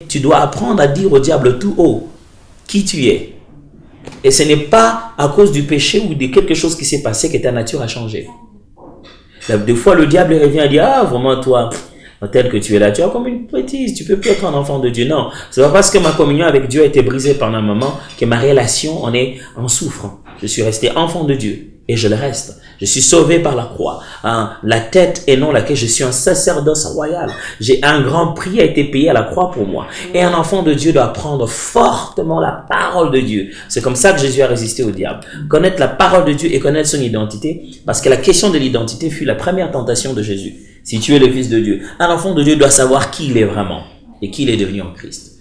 Tu dois apprendre à dire au diable tout haut qui tu es. Et ce n'est pas à cause du péché ou de quelque chose qui s'est passé que ta nature a changé. Des fois, le diable revient et dit, ah, vraiment, toi, tel que tu es là, tu es comme une bêtise, tu ne peux plus être un enfant de Dieu. Non, ce n'est pas parce que ma communion avec Dieu a été brisée pendant un moment que ma relation en souffre. Je suis resté enfant de Dieu et je le reste. Je suis sauvé par la croix. La tête et non laquelle je suis un sacerdoce royal. J'ai un grand prix a été payé à la croix pour moi. Et un enfant de Dieu doit prendre fortement la parole de Dieu. C'est comme ça que Jésus a résisté au diable. Connaître la parole de Dieu et connaître son identité, parce que la question de l'identité fut la première tentation de Jésus. Si tu es le Fils de Dieu, un enfant de Dieu doit savoir qui il est vraiment et qui il est devenu en Christ.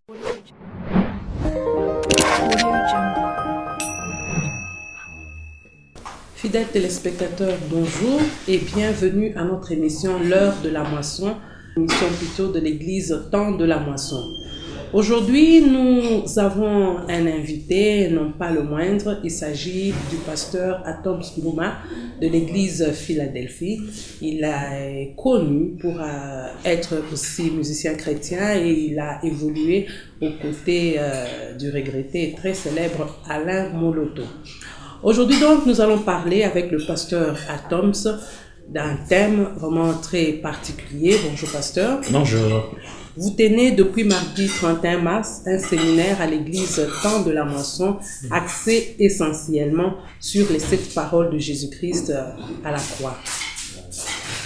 Fidèles téléspectateurs, bonjour et bienvenue à notre émission L'heure de la moisson, émission plutôt de l'église Temps de la moisson. Aujourd'hui, nous avons un invité, non pas le moindre, il s'agit du pasteur Atoms Mbuma de l'église Philadelphie. Il est connu pour être aussi musicien chrétien et il a évolué aux côtés du regretté et très célèbre Alain Moloto. Aujourd'hui donc, nous allons parler avec le pasteur Atoms d'un thème vraiment très particulier. Bonjour pasteur. Bonjour. Vous tenez depuis mardi 31 mars un séminaire à l'église Temps de la Moisson axé essentiellement sur les 7 paroles de Jésus-Christ à la croix.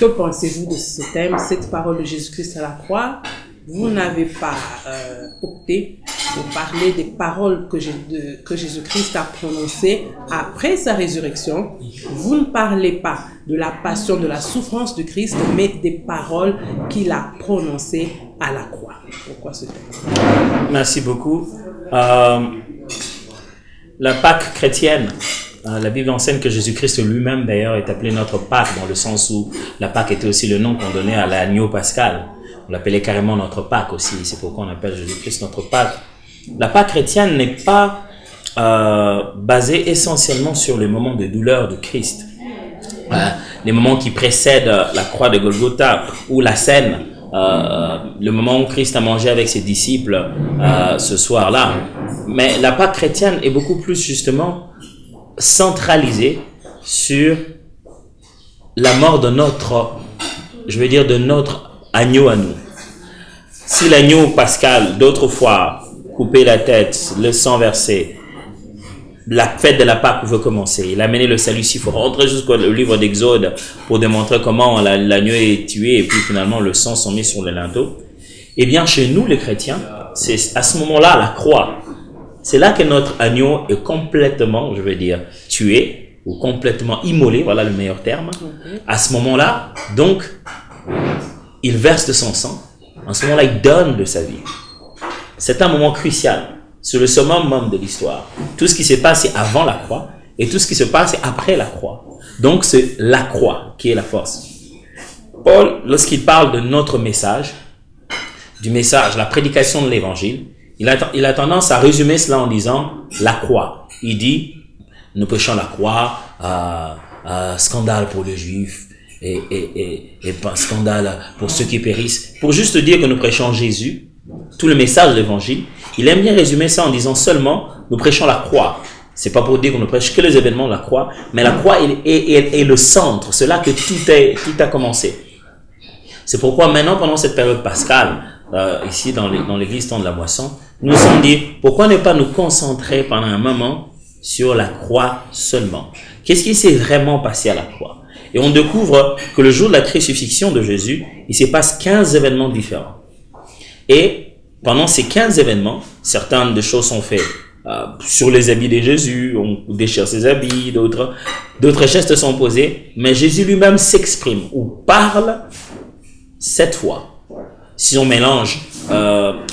Que pensez-vous de ce thème, 7 paroles de Jésus-Christ à la croix? Vous n'avez pas opté pour parler des paroles que Jésus-Christ a prononcées après sa résurrection. Vous ne parlez pas de la passion, de la souffrance de Christ, mais des paroles qu'il a prononcées à la croix. Pourquoi ce thème? Merci beaucoup. La Pâque chrétienne, la Bible enseigne que Jésus-Christ lui-même d'ailleurs est appelé notre Pâque, dans le sens où la Pâque était aussi le nom qu'on donnait à l'agneau pascal. On l'appelait carrément notre Pâque aussi, c'est pourquoi on appelle Jésus-Christ notre Pâque. La Pâque chrétienne n'est pas basée essentiellement sur les moments de douleur de Christ. Les moments qui précèdent la croix de Golgotha ou la scène, le moment où Christ a mangé avec ses disciples ce soir-là. Mais la Pâque chrétienne est beaucoup plus justement centralisée sur la mort de notre agneau à nous. Si l'agneau pascal d'autrefois coupait la tête, le sang versé, la fête de la Pâque pouvait commencer. Il a mené le salut. Il faut rentrer jusqu'au livre d'Exode pour démontrer comment l'agneau est tué et puis finalement le sang s'est mis sur le linteau. Eh bien chez nous les chrétiens, c'est à ce moment-là la croix. C'est là que notre agneau est complètement, tué ou complètement immolé, voilà le meilleur terme. À ce moment-là, donc, il verse de son sang. En ce moment-là, il donne de sa vie. C'est un moment crucial. C'est le summum de l'histoire. Tout ce qui se passe c'est avant la croix et tout ce qui se passe c'est après la croix. Donc, c'est la croix qui est la force. Paul, lorsqu'il parle de notre message, la prédication de l'évangile, il a tendance à résumer cela en disant la croix. Il dit, nous prêchons la croix, scandale pour les Juifs, et pas scandale pour ceux qui périssent. Pour juste dire que nous prêchons Jésus, tout le message de l'évangile, il aime bien résumer ça en disant seulement nous prêchons la croix. C'est pas pour dire qu'on ne prêche que les événements de la croix, mais la croix est le centre. C'est là que tout a commencé. C'est pourquoi maintenant, pendant cette période pascale, ici dans l'église Temps de la Moisson, nous nous sommes dit pourquoi ne pas nous concentrer pendant un moment sur la croix seulement. Qu'est-ce qui s'est vraiment passé à la croix? Et on découvre que le jour de la crucifixion de Jésus, il se passe 15 événements différents. Et pendant ces 15 événements, certaines des choses sont faites sur les habits de Jésus, on déchire ses habits, d'autres gestes sont posés, mais Jésus lui-même s'exprime ou parle 7 fois. Si on mélange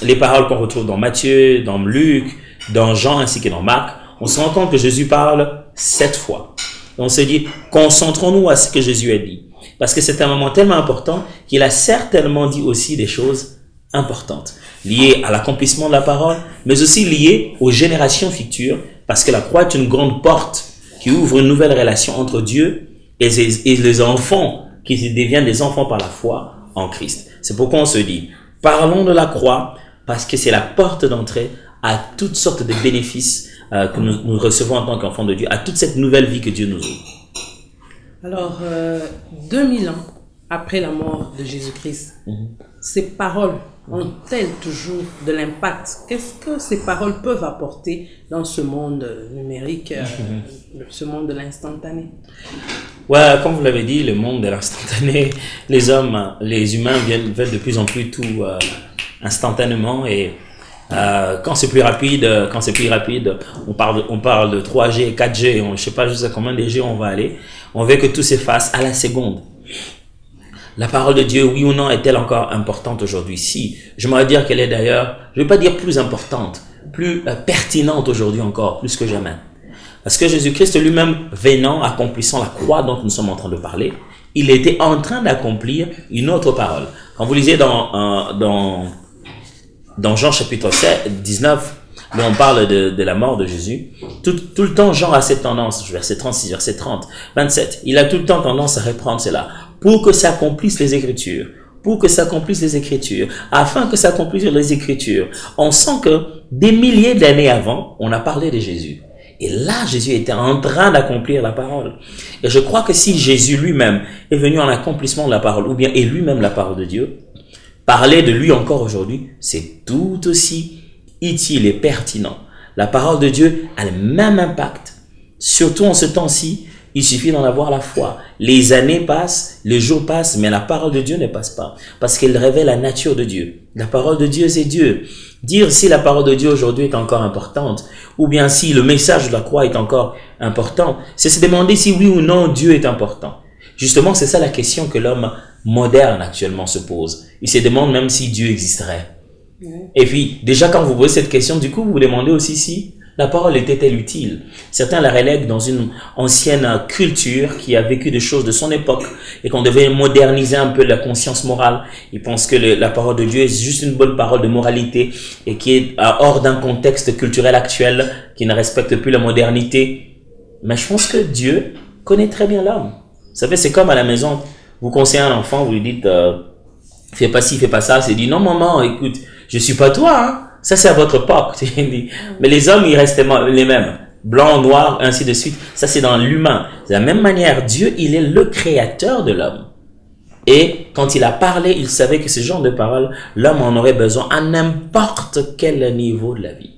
les paroles qu'on retrouve dans Matthieu, dans Luc, dans Jean ainsi que dans Marc, on se rend compte que Jésus parle 7 fois. On se dit, concentrons-nous à ce que Jésus a dit. Parce que c'est un moment tellement important qu'il a certainement dit aussi des choses importantes, liées à l'accomplissement de la parole, mais aussi liées aux générations futures, parce que la croix est une grande porte qui ouvre une nouvelle relation entre Dieu et les enfants, qui deviennent des enfants par la foi en Christ. C'est pourquoi on se dit, parlons de la croix, parce que c'est la porte d'entrée à toutes sortes de bénéfices que nous recevons en tant qu'enfants de Dieu, à toute cette nouvelle vie que Dieu nous ouvre. Alors, 2000 ans après la mort de Jésus-Christ, ces paroles ont-elles toujours de l'impact? Qu'est-ce que ces paroles peuvent apporter dans ce monde numérique, ce monde de l'instantané? Ouais, comme vous l'avez dit, le monde de l'instantané, les humains veulent de plus en plus tout instantanément, et quand c'est plus rapide, on parle de 3G, 4G, je ne sais pas jusqu'à combien de G on va aller. On veut que tout s'efface à la seconde. La parole de Dieu, oui ou non, est-elle encore importante aujourd'hui? Si, j'aimerais dire qu'elle est d'ailleurs, je ne vais pas dire plus importante, plus pertinente aujourd'hui encore, plus que jamais. Parce que Jésus-Christ lui-même, venant, accomplissant la croix dont nous sommes en train de parler, il était en train d'accomplir une autre parole. Quand vous lisez dans Jean chapitre 19, où on parle de la mort de Jésus, tout le temps, Jean a cette tendance, verset 36, verset 30, 27, il a tout le temps tendance à reprendre cela, pour que s'accomplissent les Écritures, afin que s'accomplissent les Écritures. On sent que des milliers d'années avant, on a parlé de Jésus. Et là, Jésus était en train d'accomplir la parole. Et je crois que si Jésus lui-même est venu en accomplissement de la parole, ou bien est lui-même la parole de Dieu, parler de lui encore aujourd'hui, c'est tout aussi utile et pertinent. La parole de Dieu a le même impact. Surtout en ce temps-ci, il suffit d'en avoir la foi. Les années passent, les jours passent, mais la parole de Dieu ne passe pas. Parce qu'elle révèle la nature de Dieu. La parole de Dieu, c'est Dieu. Dire si la parole de Dieu aujourd'hui est encore importante, ou bien si le message de la croix est encore important, c'est se demander si oui ou non Dieu est important. Justement, c'est ça la question que l'homme moderne actuellement se pose. Il se demande même si Dieu existerait. Et puis, déjà quand vous posez cette question, du coup, vous vous demandez aussi si la parole était-elle utile? Certains la relèguent dans une ancienne culture qui a vécu des choses de son époque et qu'on devait moderniser un peu la conscience morale. Ils pensent que la parole de Dieu est juste une bonne parole de moralité et qui est hors d'un contexte culturel actuel qui ne respecte plus la modernité. Mais je pense que Dieu connaît très bien l'homme. Vous savez, c'est comme à la maison, vous conseillez un enfant, vous lui dites fais pas ci, fais pas ça. C'est dit non maman, écoute, je suis pas toi, hein. Ça, c'est à votre époque. Mais les hommes, ils restent les mêmes. Blanc, noir, ainsi de suite. Ça, c'est dans l'humain. De la même manière, Dieu, il est le créateur de l'homme. Et quand il a parlé, il savait que ce genre de parole, l'homme en aurait besoin à n'importe quel niveau de la vie.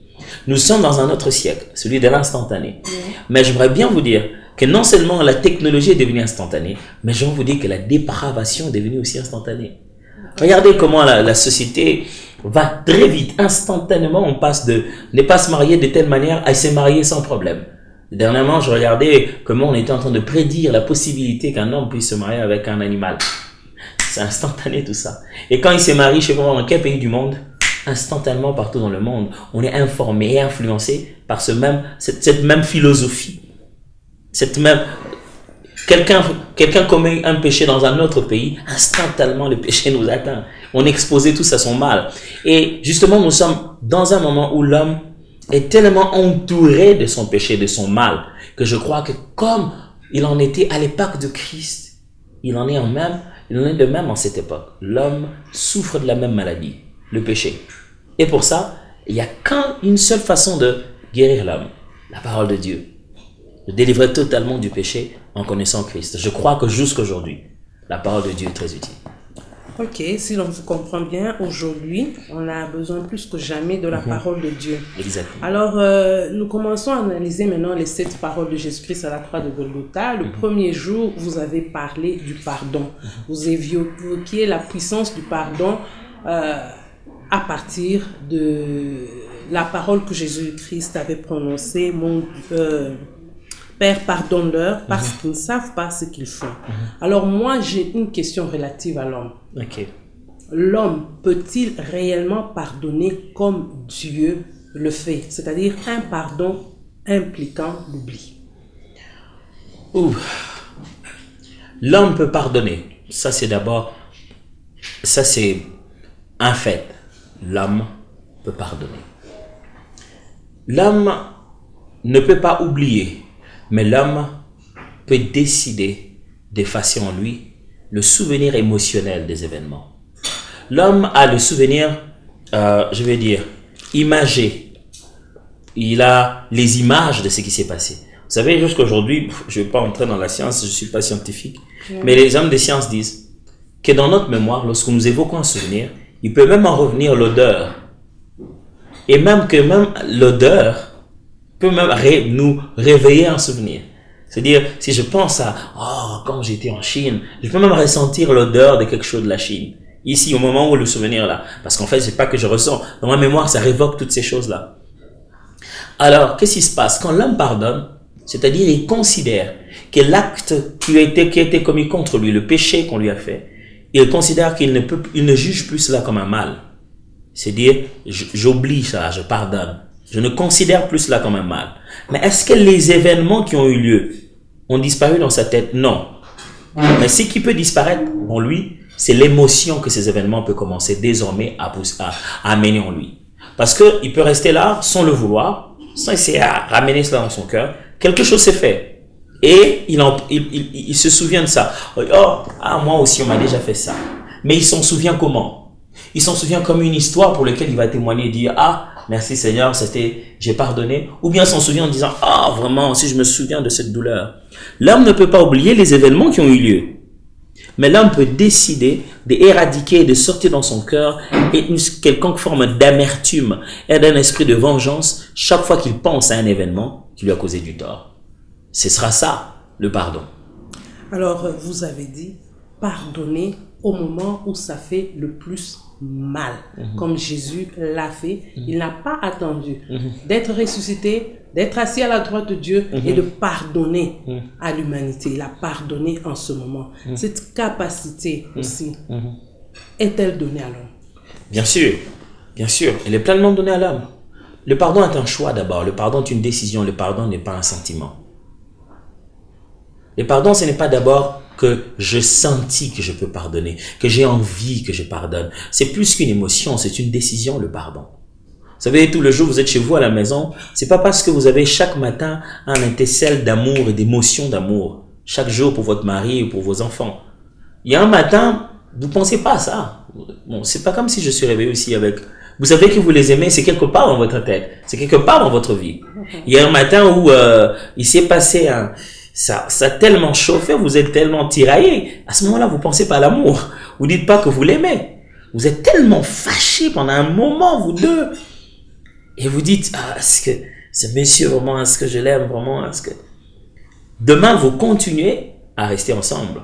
Nous sommes dans un autre siècle, celui de l'instantané. Mais j'aimerais bien vous dire que non seulement la technologie est devenue instantanée, mais je vais vous dire que la dépravation est devenue aussi instantanée. Regardez comment la société va très vite, instantanément, on passe de ne pas se marier de telle manière à se marier sans problème. Dernièrement, je regardais comment on était en train de prédire la possibilité qu'un homme puisse se marier avec un animal. C'est instantané tout ça. Et quand il se marie, je sais pas dans quel pays du monde, instantanément partout dans le monde, on est informé et influencé par cette même philosophie. Quelqu'un commet un péché dans un autre pays, instantanément le péché nous atteint. On est exposé tous à son mal. Et justement, nous sommes dans un moment où l'homme est tellement entouré de son péché, de son mal, que je crois que comme il en était à l'époque de Christ, il en est de même en cette époque. L'homme souffre de la même maladie, le péché. Et pour ça, il n'y a qu'une seule façon de guérir l'homme, la parole de Dieu. De délivrer totalement du péché en connaissant Christ. Je crois que jusqu'aujourd'hui, la parole de Dieu est très utile. Ok, si l'on vous comprend bien, aujourd'hui, on a besoin plus que jamais de la parole de Dieu. Exactement. Alors, nous commençons à analyser maintenant les 7 paroles de Jésus-Christ à la croix de Golgotha. Le premier jour, vous avez parlé du pardon. Vous évoquiez la puissance du pardon à partir de la parole que Jésus-Christ avait prononcée, Père, pardonne-leur parce qu'ils ne savent pas ce qu'ils font. Alors moi, j'ai une question relative à l'homme. Ok. L'homme peut-il réellement pardonner comme Dieu le fait? C'est-à-dire un pardon impliquant l'oubli. L'homme peut pardonner. Ça, c'est un fait. L'homme peut pardonner. L'homme ne peut pas oublier. Mais l'homme peut décider d'effacer en lui le souvenir émotionnel des événements. L'homme a le souvenir je vais dire, imagé. Il a les images de ce qui s'est passé. Vous savez, jusqu'aujourd'hui, je ne vais pas entrer dans la science, je ne suis pas scientifique, mais les hommes des sciences disent que dans notre mémoire, lorsque nous évoquons un souvenir, il peut même en revenir l'odeur. Et même l'odeur peut même nous réveiller un souvenir. C'est-à-dire, si je pense à, quand j'étais en Chine, je peux même ressentir l'odeur de quelque chose de la Chine. Ici, au moment où le souvenir là. Parce qu'en fait, c'est pas que je ressens. Dans ma mémoire, ça révoque toutes ces choses-là. Alors, qu'est-ce qui se passe? Quand l'homme pardonne, c'est-à-dire, il considère que l'acte qui a été commis contre lui, le péché qu'on lui a fait, il considère qu'il ne juge plus cela comme un mal. C'est-à-dire, j'oublie ça, je pardonne. Je ne considère plus cela comme un mal. Mais est-ce que les événements qui ont eu lieu ont disparu dans sa tête? Non. Mais ce qui peut disparaître en lui, c'est l'émotion que ces événements peuvent commencer désormais à amener en lui. Parce qu'il peut rester là sans le vouloir, sans essayer à ramener cela dans son cœur. Quelque chose s'est fait. Et il se souvient de ça. Moi aussi, on m'a déjà fait ça. Mais il s'en souvient comment? Il s'en souvient comme une histoire pour laquelle il va témoigner et dire, merci Seigneur, j'ai pardonné. Ou bien s'en souvient en disant, vraiment, si je me souviens de cette douleur. L'homme ne peut pas oublier les événements qui ont eu lieu. Mais l'homme peut décider d'éradiquer, de sortir dans son cœur une quelconque forme d'amertume et d'un esprit de vengeance chaque fois qu'il pense à un événement qui lui a causé du tort. Ce sera ça, le pardon. Alors, vous avez dit, pardonner au moment où ça fait le plus mal, comme Jésus l'a fait. Il n'a pas attendu d'être ressuscité, d'être assis à la droite de Dieu et de pardonner à l'humanité. Il a pardonné en ce moment. Cette capacité aussi est-elle donnée à l'homme? Bien sûr, elle est pleinement donnée à l'homme. Le pardon est un choix d'abord, le pardon est une décision, le pardon n'est pas un sentiment. Le pardon, ce n'est pas d'abord que je sentis que je peux pardonner, que j'ai envie que je pardonne. C'est plus qu'une émotion, c'est une décision, le pardon. Vous savez, tout le jour, vous êtes chez vous à la maison, c'est pas parce que vous avez chaque matin un étincelle d'amour et d'émotion d'amour, chaque jour pour votre mari ou pour vos enfants. Il y a un matin, vous pensez pas à ça. Bon, c'est pas comme si je suis réveillé aussi avec... Vous savez que vous les aimez, c'est quelque part dans votre tête, c'est quelque part dans votre vie. Il y a un matin où il s'est passé un... Ça a tellement chauffé, vous êtes tellement tiraillé. À ce moment-là, vous pensez pas à l'amour. Vous dites pas que vous l'aimez. Vous êtes tellement fâchés pendant un moment, vous deux. Et vous dites, est-ce que ce monsieur vraiment, est-ce que je l'aime vraiment, est-ce que... Demain, vous continuez à rester ensemble.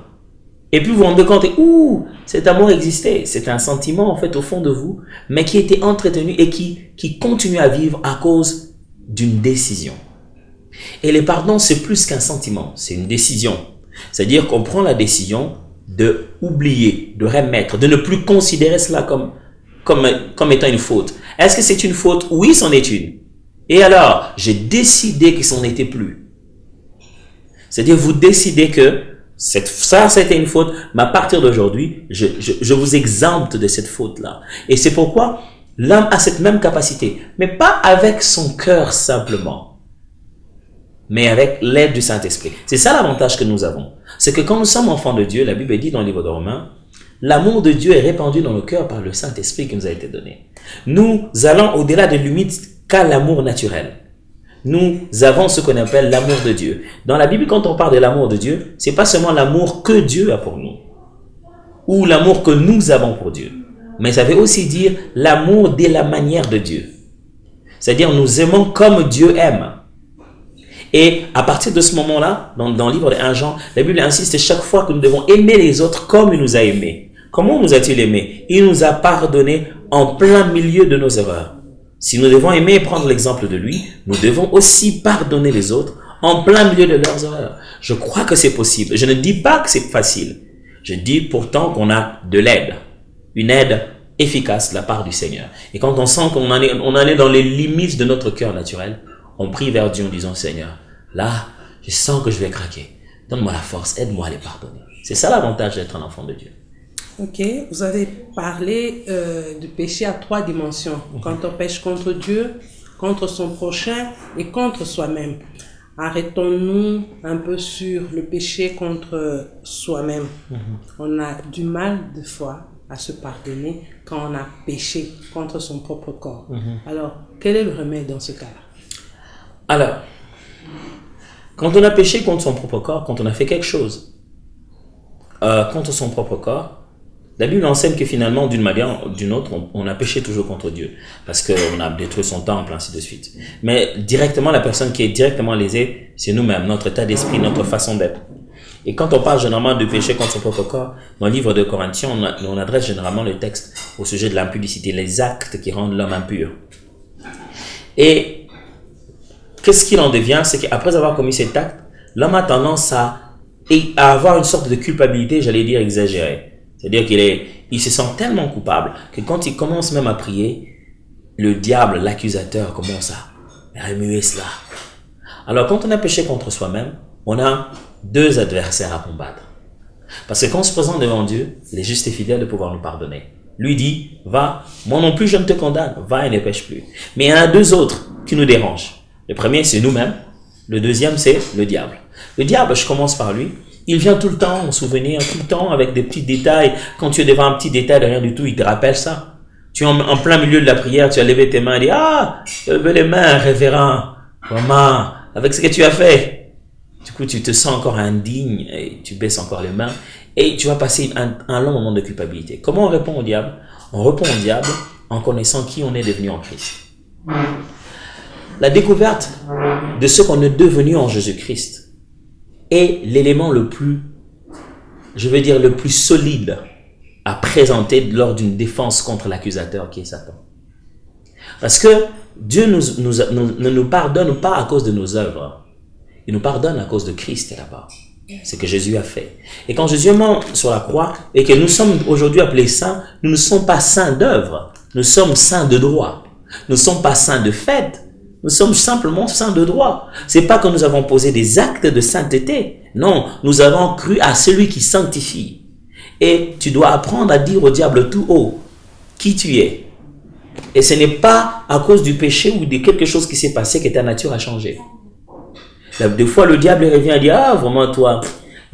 Et puis vous vous rendez compte, cet amour existait. C'est un sentiment, en fait, au fond de vous, mais qui était entretenu et qui continue à vivre à cause d'une décision. Et le pardon, c'est plus qu'un sentiment, c'est une décision. C'est-à-dire qu'on prend la décision de oublier, de remettre, de ne plus considérer cela comme étant une faute. Est-ce que c'est une faute? Oui, c'en est une. Et alors, j'ai décidé que c'en était plus. C'est-à-dire, vous décidez que ça, c'était une faute, mais à partir d'aujourd'hui, je vous exempte de cette faute-là. Et c'est pourquoi l'homme a cette même capacité, mais pas avec son cœur simplement, mais avec l'aide du Saint-Esprit. C'est ça l'avantage que nous avons. C'est que quand nous sommes enfants de Dieu, la Bible dit dans le livre de Romains, l'amour de Dieu est répandu dans nos cœurs par le Saint-Esprit qui nous a été donné. Nous allons au-delà de limite qu'à l'amour naturel. Nous avons ce qu'on appelle l'amour de Dieu. Dans la Bible, quand on parle de l'amour de Dieu, c'est pas seulement l'amour que Dieu a pour nous, ou l'amour que nous avons pour Dieu, mais ça veut aussi dire l'amour de la manière de Dieu. C'est-à-dire nous aimons comme Dieu aime. Et à partir de ce moment-là, dans le livre de 1 Jean, la Bible insiste chaque fois que nous devons aimer les autres comme il nous a aimés. Comment nous a-t-il aimés? Il nous a pardonné en plein milieu de nos erreurs. Si nous devons aimer et prendre l'exemple de lui, nous devons aussi pardonner les autres en plein milieu de leurs erreurs. Je crois que c'est possible. Je ne dis pas que c'est facile. Je dis pourtant qu'on a de l'aide. Une aide efficace de la part du Seigneur. Et quand on sent qu'on en est dans les limites de notre cœur naturel, on prie vers Dieu en disant, Seigneur, là, je sens que je vais craquer. Donne-moi la force, aide-moi à les pardonner. C'est ça l'avantage d'être un enfant de Dieu. Ok, vous avez parlé du péché à 3 dimensions. Quand on pêche contre Dieu, contre son prochain et contre soi-même. Arrêtons-nous un peu sur le péché contre soi-même. On a du mal, des fois, à se pardonner quand on a péché contre son propre corps. Alors, quel est le remède dans ce cas-là? Alors, quand on a péché contre son propre corps, quand on a fait quelque chose contre son propre corps, la Bible enseigne que finalement, d'une manière ou d'une autre, on a péché toujours contre Dieu. Parce qu'on a détruit son temple, ainsi de suite. Mais directement, la personne qui est directement lésée, c'est nous-mêmes, notre état d'esprit, notre façon d'être. Et quand on parle généralement de péché contre son propre corps, dans le livre de Corinthiens, on adresse généralement le texte au sujet de l'impudicité, les actes qui rendent l'homme impur. Et qu'est-ce qu'il en devient? C'est qu'après avoir commis cet acte, l'homme a tendance à avoir une sorte de culpabilité, j'allais dire exagérée. C'est-à-dire qu'il se sent tellement coupable que quand il commence même à prier, le diable, l'accusateur, commence à remuer cela. Alors quand on a péché contre soi-même, on a deux adversaires à combattre. Parce que quand on se présente devant Dieu, il est juste et fidèle de pouvoir nous pardonner. Lui dit, va, moi non plus je ne te condamne, va et ne pêche plus. Mais il y en a deux autres qui nous dérangent. Le premier c'est nous-mêmes, le deuxième c'est le diable. Le diable, je commence par lui. Il vient tout le temps en souvenir, tout le temps avec des petits détails. Quand tu es devant un petit détail de rien du tout, il te rappelle ça. Tu es en plein milieu de la prière, tu as levé tes mains et dit, ah, levez les mains, révérend, maman, avec ce que tu as fait. Du coup, tu te sens encore indigne et tu baisses encore les mains et tu vas passer un long moment de culpabilité. Comment on répond au diable? On répond au diable en connaissant qui on est devenu en Christ. La découverte de ce qu'on est devenu en Jésus-Christ est l'élément le plus, je veux dire, le plus solide à présenter lors d'une défense contre l'accusateur qui est Satan. Parce que Dieu ne nous pardonne pas à cause de nos œuvres. Il nous pardonne à cause de Christ là-bas. C'est ce que Jésus a fait. Et quand Jésus est mort sur la croix et que nous sommes aujourd'hui appelés saints, nous ne sommes pas saints d'œuvre. Nous sommes saints de droit. Nous ne sommes pas saints de fait. Nous sommes simplement saints de droit. C'est pas que nous avons posé des actes de sainteté. Non, nous avons cru à celui qui sanctifie. Et tu dois apprendre à dire au diable tout haut qui tu es. Et ce n'est pas à cause du péché ou de quelque chose qui s'est passé que ta nature a changé. Des fois, le diable revient et dit, ah, vraiment, toi,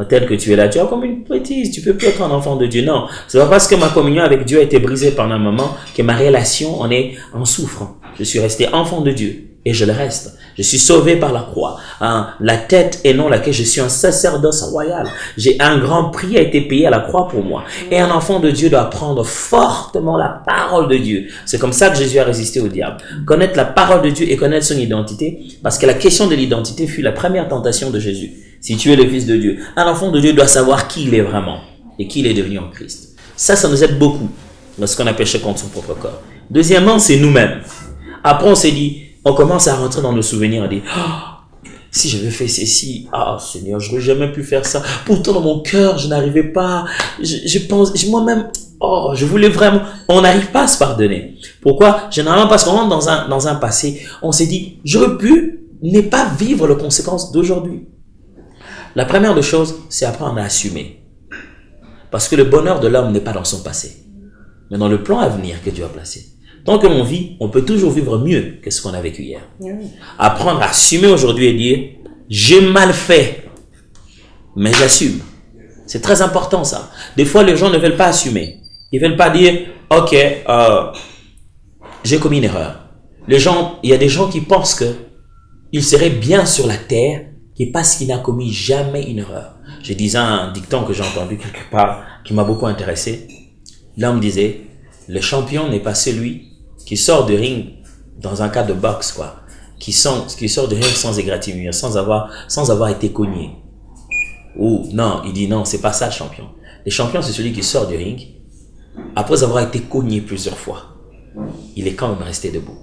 tel que tu es là, tu as comme une bêtise, tu peux plus être un enfant de Dieu. Non, c'est pas parce que ma communion avec Dieu a été brisée pendant un moment que ma relation en souffre. Je suis resté enfant de Dieu. Et je le reste. Je suis sauvé par la croix. La tête et non laquelle je suis un sacerdoce royal. J'ai un grand prix a été payé à la croix pour moi. Et un enfant de Dieu doit prendre fortement la parole de Dieu. C'est comme ça que Jésus a résisté au diable. Connaître la parole de Dieu et connaître son identité. Parce que la question de l'identité fut la première tentation de Jésus. Si tu es le Fils de Dieu, un enfant de Dieu doit savoir qui il est vraiment. Et qui il est devenu en Christ. Ça nous aide beaucoup lorsqu'on a péché contre son propre corps. Deuxièmement, c'est nous-mêmes. Après, on s'est dit, on commence à rentrer dans nos souvenirs, à dire, oh, si j'avais fait ceci, ah Seigneur, je n'aurais jamais pu faire ça. Pourtant, dans mon cœur, je n'arrivais pas. Je pense, moi-même, oh, je voulais vraiment. On n'arrive pas à se pardonner. Pourquoi? Généralement, parce qu'on rentre dans un passé, on s'est dit, j'aurais pu ne pas vivre les conséquences d'aujourd'hui. La première des choses, c'est apprendre à assumer. Parce que le bonheur de l'homme n'est pas dans son passé, mais dans le plan à venir que Dieu a placé. Tant que l'on vit, on peut toujours vivre mieux que ce qu'on a vécu hier. Apprendre à assumer aujourd'hui et dire, j'ai mal fait, mais j'assume. C'est très important ça. Des fois, les gens ne veulent pas assumer. Ils ne veulent pas dire, ok, j'ai commis une erreur. Il y a des gens qui pensent que il serait bien sur la terre que parce qu'il n'a commis jamais une erreur. Je disais un dicton que j'ai entendu quelque part qui m'a beaucoup intéressé. L'homme disait, le champion n'est pas celui qui sort du ring dans un cas de boxe, quoi, qui sort du ring sans égratignure, sans avoir été cogné. Ou non, il dit non, c'est pas ça le champion. Le champion, c'est celui qui sort du ring après avoir été cogné plusieurs fois. Il est quand même resté debout.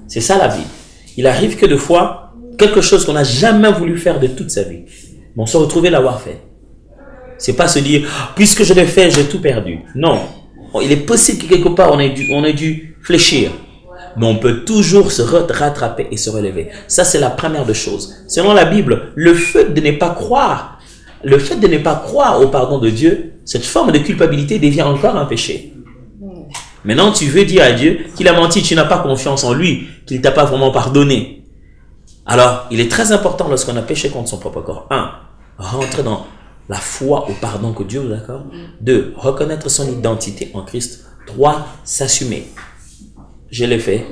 C'est ça la vie. Il arrive que des fois, quelque chose qu'on n'a jamais voulu faire de toute sa vie, mais on se retrouve l'avoir fait. C'est pas se dire, puisque je l'ai fait, j'ai tout perdu. Non. Il est possible que quelque part on ait dû fléchir, mais on peut toujours se rattraper et se relever. Ça, c'est la première des choses. Selon la Bible, le fait de ne pas croire au pardon de Dieu, cette forme de culpabilité devient encore un péché. Maintenant, tu veux dire à Dieu qu'il a menti, tu n'as pas confiance en lui, qu'il ne t'a pas vraiment pardonné. Alors, il est très important lorsqu'on a péché contre son propre corps. Rentrer la foi au pardon que Dieu vous accorde. 2, reconnaître son identité en Christ. 3, s'assumer. Je l'ai fait.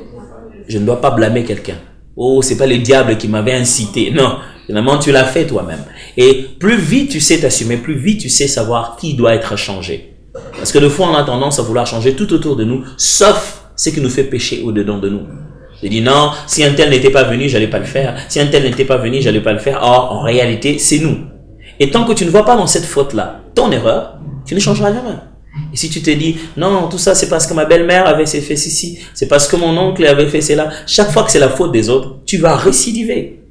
Je ne dois pas blâmer quelqu'un. Oh, c'est pas le diable qui m'avait incité. Non, finalement, tu l'as fait toi-même. Et plus vite tu sais t'assumer, plus vite tu sais savoir qui doit être changé. Parce que de fois, on a tendance à vouloir changer tout autour de nous, sauf ce qui nous fait pécher au-dedans de nous. Je dis non, si un tel n'était pas venu, j'allais pas le faire. Si un tel n'était pas venu, j'allais pas le faire. Or, en réalité, c'est nous. Et tant que tu ne vois pas dans cette faute-là ton erreur, tu ne changeras jamais. Et si tu te dis, non, tout ça, c'est parce que ma belle-mère avait fait ceci, c'est parce que mon oncle avait fait cela. Chaque fois que c'est la faute des autres, tu vas récidiver.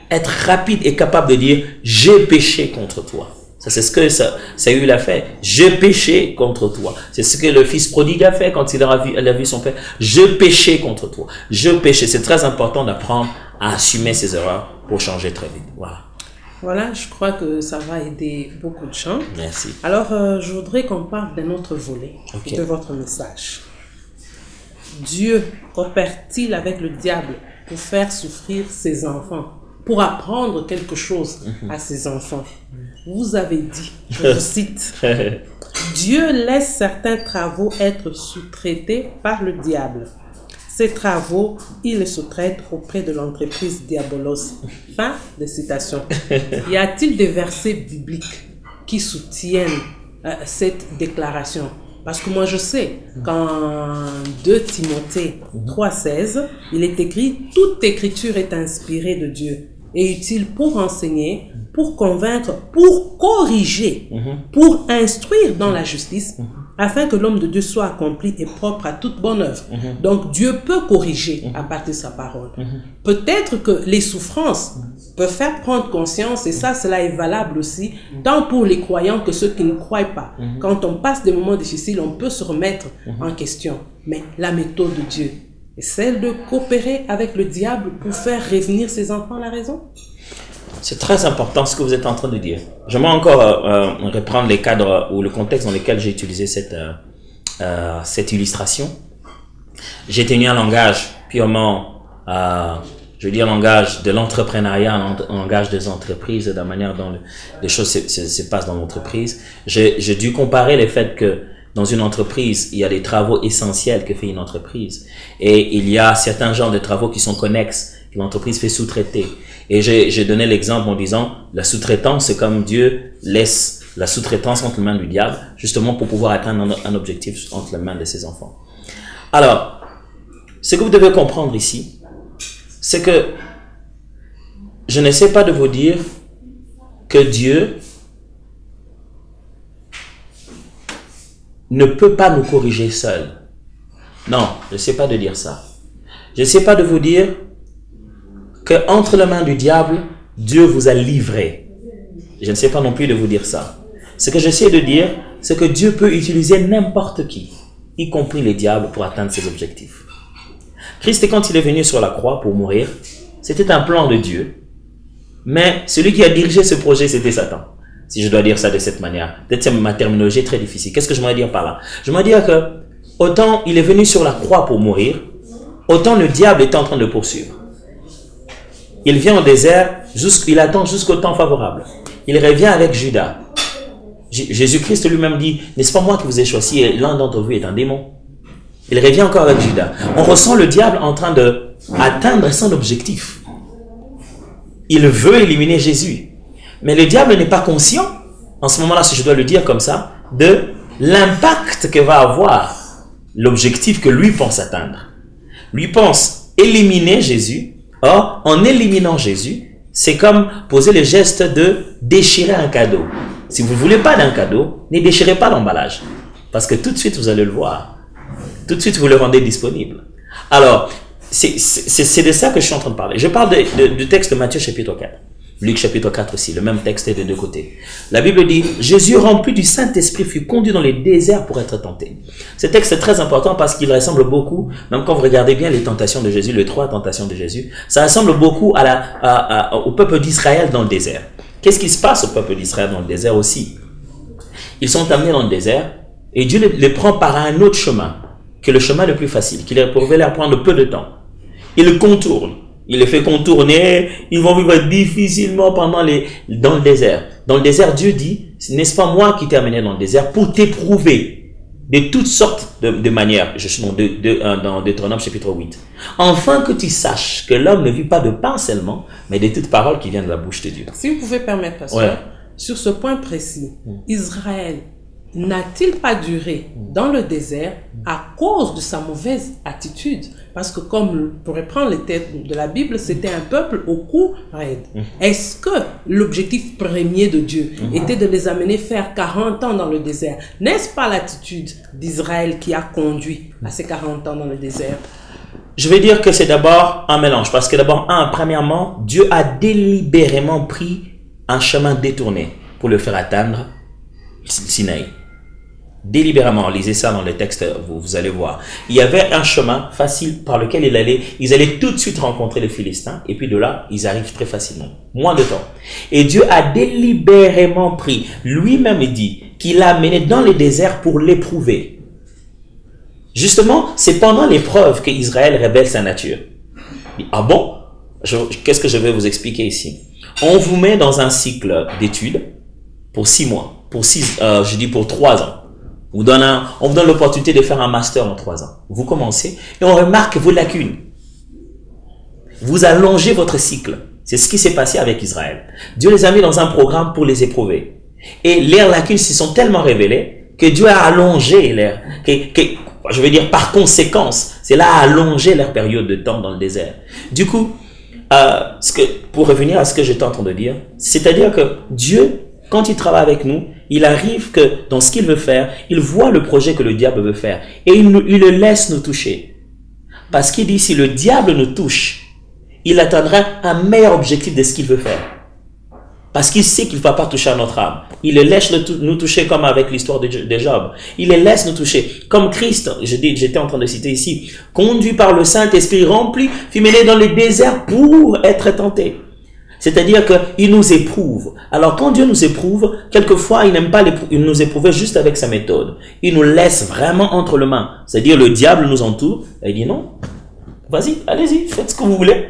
Être rapide et capable de dire, j'ai péché contre toi. Ça, c'est ce que Saül a fait. J'ai péché contre toi. C'est ce que le fils prodigue a fait quand il a vu son père. Je péché contre toi. Je péché. C'est très important d'apprendre à assumer ses erreurs pour changer très vite. Voilà. Voilà, je crois que ça va aider beaucoup de gens. Merci. Alors, je voudrais qu'on parle d'un autre volet de votre message. Dieu coopère-t-il avec le diable pour faire souffrir ses enfants, pour apprendre quelque chose à ses enfants? Vous avez dit, je vous cite, Dieu laisse certains travaux être sous-traités par le diable. Ces travaux, il les sous-traite auprès de l'entreprise Diabolos. Fin de citation. Y a-t-il des versets bibliques qui soutiennent cette déclaration? Parce que moi je sais qu'en 2 Timothée 3,16, il est écrit « Toute écriture est inspirée de Dieu et utile pour enseigner, pour convaincre, pour corriger, pour instruire dans la justice, afin que l'homme de Dieu soit accompli et propre à toute bonne œuvre. » Donc Dieu peut corriger à partir de sa parole. Peut-être que les souffrances peuvent faire prendre conscience, et ça, cela est valable aussi, tant pour les croyants que ceux qui ne croient pas. Quand on passe des moments difficiles, on peut se remettre en question. Mais la méthode de Dieu est celle de coopérer avec le diable pour faire revenir ses enfants à la raison. C'est très important ce que vous êtes en train de dire. J'aimerais encore reprendre les cadres ou le contexte dans lequel j'ai utilisé cette illustration. J'ai tenu un langage purement, je veux dire, langage de l'entrepreneuriat, un langage des entreprises, de la manière dont les choses se passent dans l'entreprise. J'ai dû comparer le fait que dans une entreprise, il y a des travaux essentiels que fait une entreprise. Et il y a certains genres de travaux qui sont connexes, que l'entreprise fait sous-traiter. Et j'ai donné l'exemple en disant, la sous-traitance, c'est comme Dieu laisse la sous-traitance entre les mains du diable, justement pour pouvoir atteindre un objectif entre les mains de ses enfants. Alors, ce que vous devez comprendre ici, c'est que je n'essaie pas de vous dire que Dieu ne peut pas nous corriger seul. Non, je n'essaie pas de dire ça. Je n'essaie pas de vous dire que entre les mains du diable, Dieu vous a livré. Je ne sais pas non plus de vous dire ça. Ce que j'essaie de dire, c'est que Dieu peut utiliser n'importe qui, y compris les diables, pour atteindre ses objectifs. Christ, quand il est venu sur la croix pour mourir, c'était un plan de Dieu. Mais celui qui a dirigé ce projet, c'était Satan. Si je dois dire ça de cette manière. Peut-être ma terminologie est très difficile. Qu'est-ce que je voudrais dire par là? Je voudrais dire que autant il est venu sur la croix pour mourir, autant le diable est en train de poursuivre. Il vient au désert, il attend jusqu'au temps favorable. Il revient avec Judas. Jésus-Christ lui-même dit, n'est-ce pas moi qui vous ai choisi et l'un d'entre vous est un démon? Il revient encore avec Judas. On ressent le diable en train d'atteindre son objectif. Il veut éliminer Jésus. Mais le diable n'est pas conscient, en ce moment-là, si je dois le dire comme ça, de l'impact que va avoir l'objectif que lui pense atteindre. Lui pense éliminer Jésus. Or, en éliminant Jésus, c'est comme poser le geste de déchirer un cadeau. Si vous ne voulez pas d'un cadeau, ne déchirez pas l'emballage. Parce que tout de suite, vous allez le voir. Tout de suite, vous le rendez disponible. Alors, c'est de ça que je suis en train de parler. Je parle du texte de Matthieu chapitre 4. Luc chapitre 4 aussi, le même texte est de deux côtés. La Bible dit, Jésus rempli du Saint-Esprit fut conduit dans les déserts pour être tenté. Ce texte est très important parce qu'il ressemble beaucoup, même quand vous regardez bien les tentations de Jésus, les 3 tentations de Jésus, ça ressemble beaucoup au peuple d'Israël dans le désert. Qu'est-ce qui se passe au peuple d'Israël dans le désert aussi? Ils sont amenés dans le désert et Dieu les prend par un autre chemin, qui est le chemin le plus facile, qui pouvait leur prendre peu de temps. Il le contourne. Il les fait contourner, ils vont vivre difficilement dans le désert. Dans le désert, Dieu dit, n'est-ce pas moi qui t'ai amené dans le désert pour t'éprouver de toutes sortes de manières. Je suis dans Deutéronome chapitre 8. Enfin que tu saches que l'homme ne vit pas de pain seulement, mais de toute parole qui vient de la bouche de Dieu. Si vous pouvez permettre, pasteur, sur ce point précis, Israël n'a-t-il pas duré dans le désert à cause de sa mauvaise attitude? Parce que comme pour reprendre les termes de la Bible, c'était un peuple au cou raide. Est-ce que l'objectif premier de Dieu était de les amener faire 40 ans dans le désert? N'est-ce pas l'attitude d'Israël qui a conduit à ces 40 ans dans le désert? Je vais dire que c'est d'abord un mélange. Parce que d'abord, premièrement, Dieu a délibérément pris un chemin détourné pour le faire atteindre Sinaï. Délibérément, lisez ça dans les textes, vous allez voir. Il y avait un chemin facile par lequel ils allaient tout de suite rencontrer les Philistins, et puis de là, ils arrivent très facilement. Moins de temps. Et Dieu a délibérément pris, lui-même il dit, qu'il l'a amené dans les déserts pour l'éprouver. Justement, c'est pendant l'épreuve qu'Israël révèle sa nature. Ah bon? Qu'est-ce que je vais vous expliquer ici? On vous met dans un cycle d'études pour 6 mois, pour 3 ans. On vous donne l'opportunité de faire un master en 3 ans. Vous commencez et on remarque vos lacunes. Vous allongez votre cycle. C'est ce qui s'est passé avec Israël. Dieu les a mis dans un programme pour les éprouver. Et leurs lacunes se sont tellement révélées que Dieu a allongé je veux dire par conséquence, c'est là à allonger leur période de temps dans le désert. Du coup, pour revenir à ce que j'étais en train de dire, c'est-à-dire que Dieu, quand il travaille avec nous, il arrive que dans ce qu'il veut faire, il voit le projet que le diable veut faire et il le laisse nous toucher. Parce qu'il dit, si le diable nous touche, il atteindra un meilleur objectif de ce qu'il veut faire. Parce qu'il sait qu'il ne va pas toucher à notre âme. Il le laisse nous toucher comme avec l'histoire de Job. Il les laisse nous toucher. Comme Christ, j'étais en train de citer ici, conduit par le Saint-Esprit rempli, fut mené dans le désert pour être tenté. C'est-à-dire qu'il nous éprouve. Alors quand Dieu nous éprouve, quelquefois il n'aime pas nous éprouver juste avec sa méthode. Il nous laisse vraiment entre les mains. C'est-à-dire le diable nous entoure. Et il dit non, vas-y, allez-y, faites ce que vous voulez.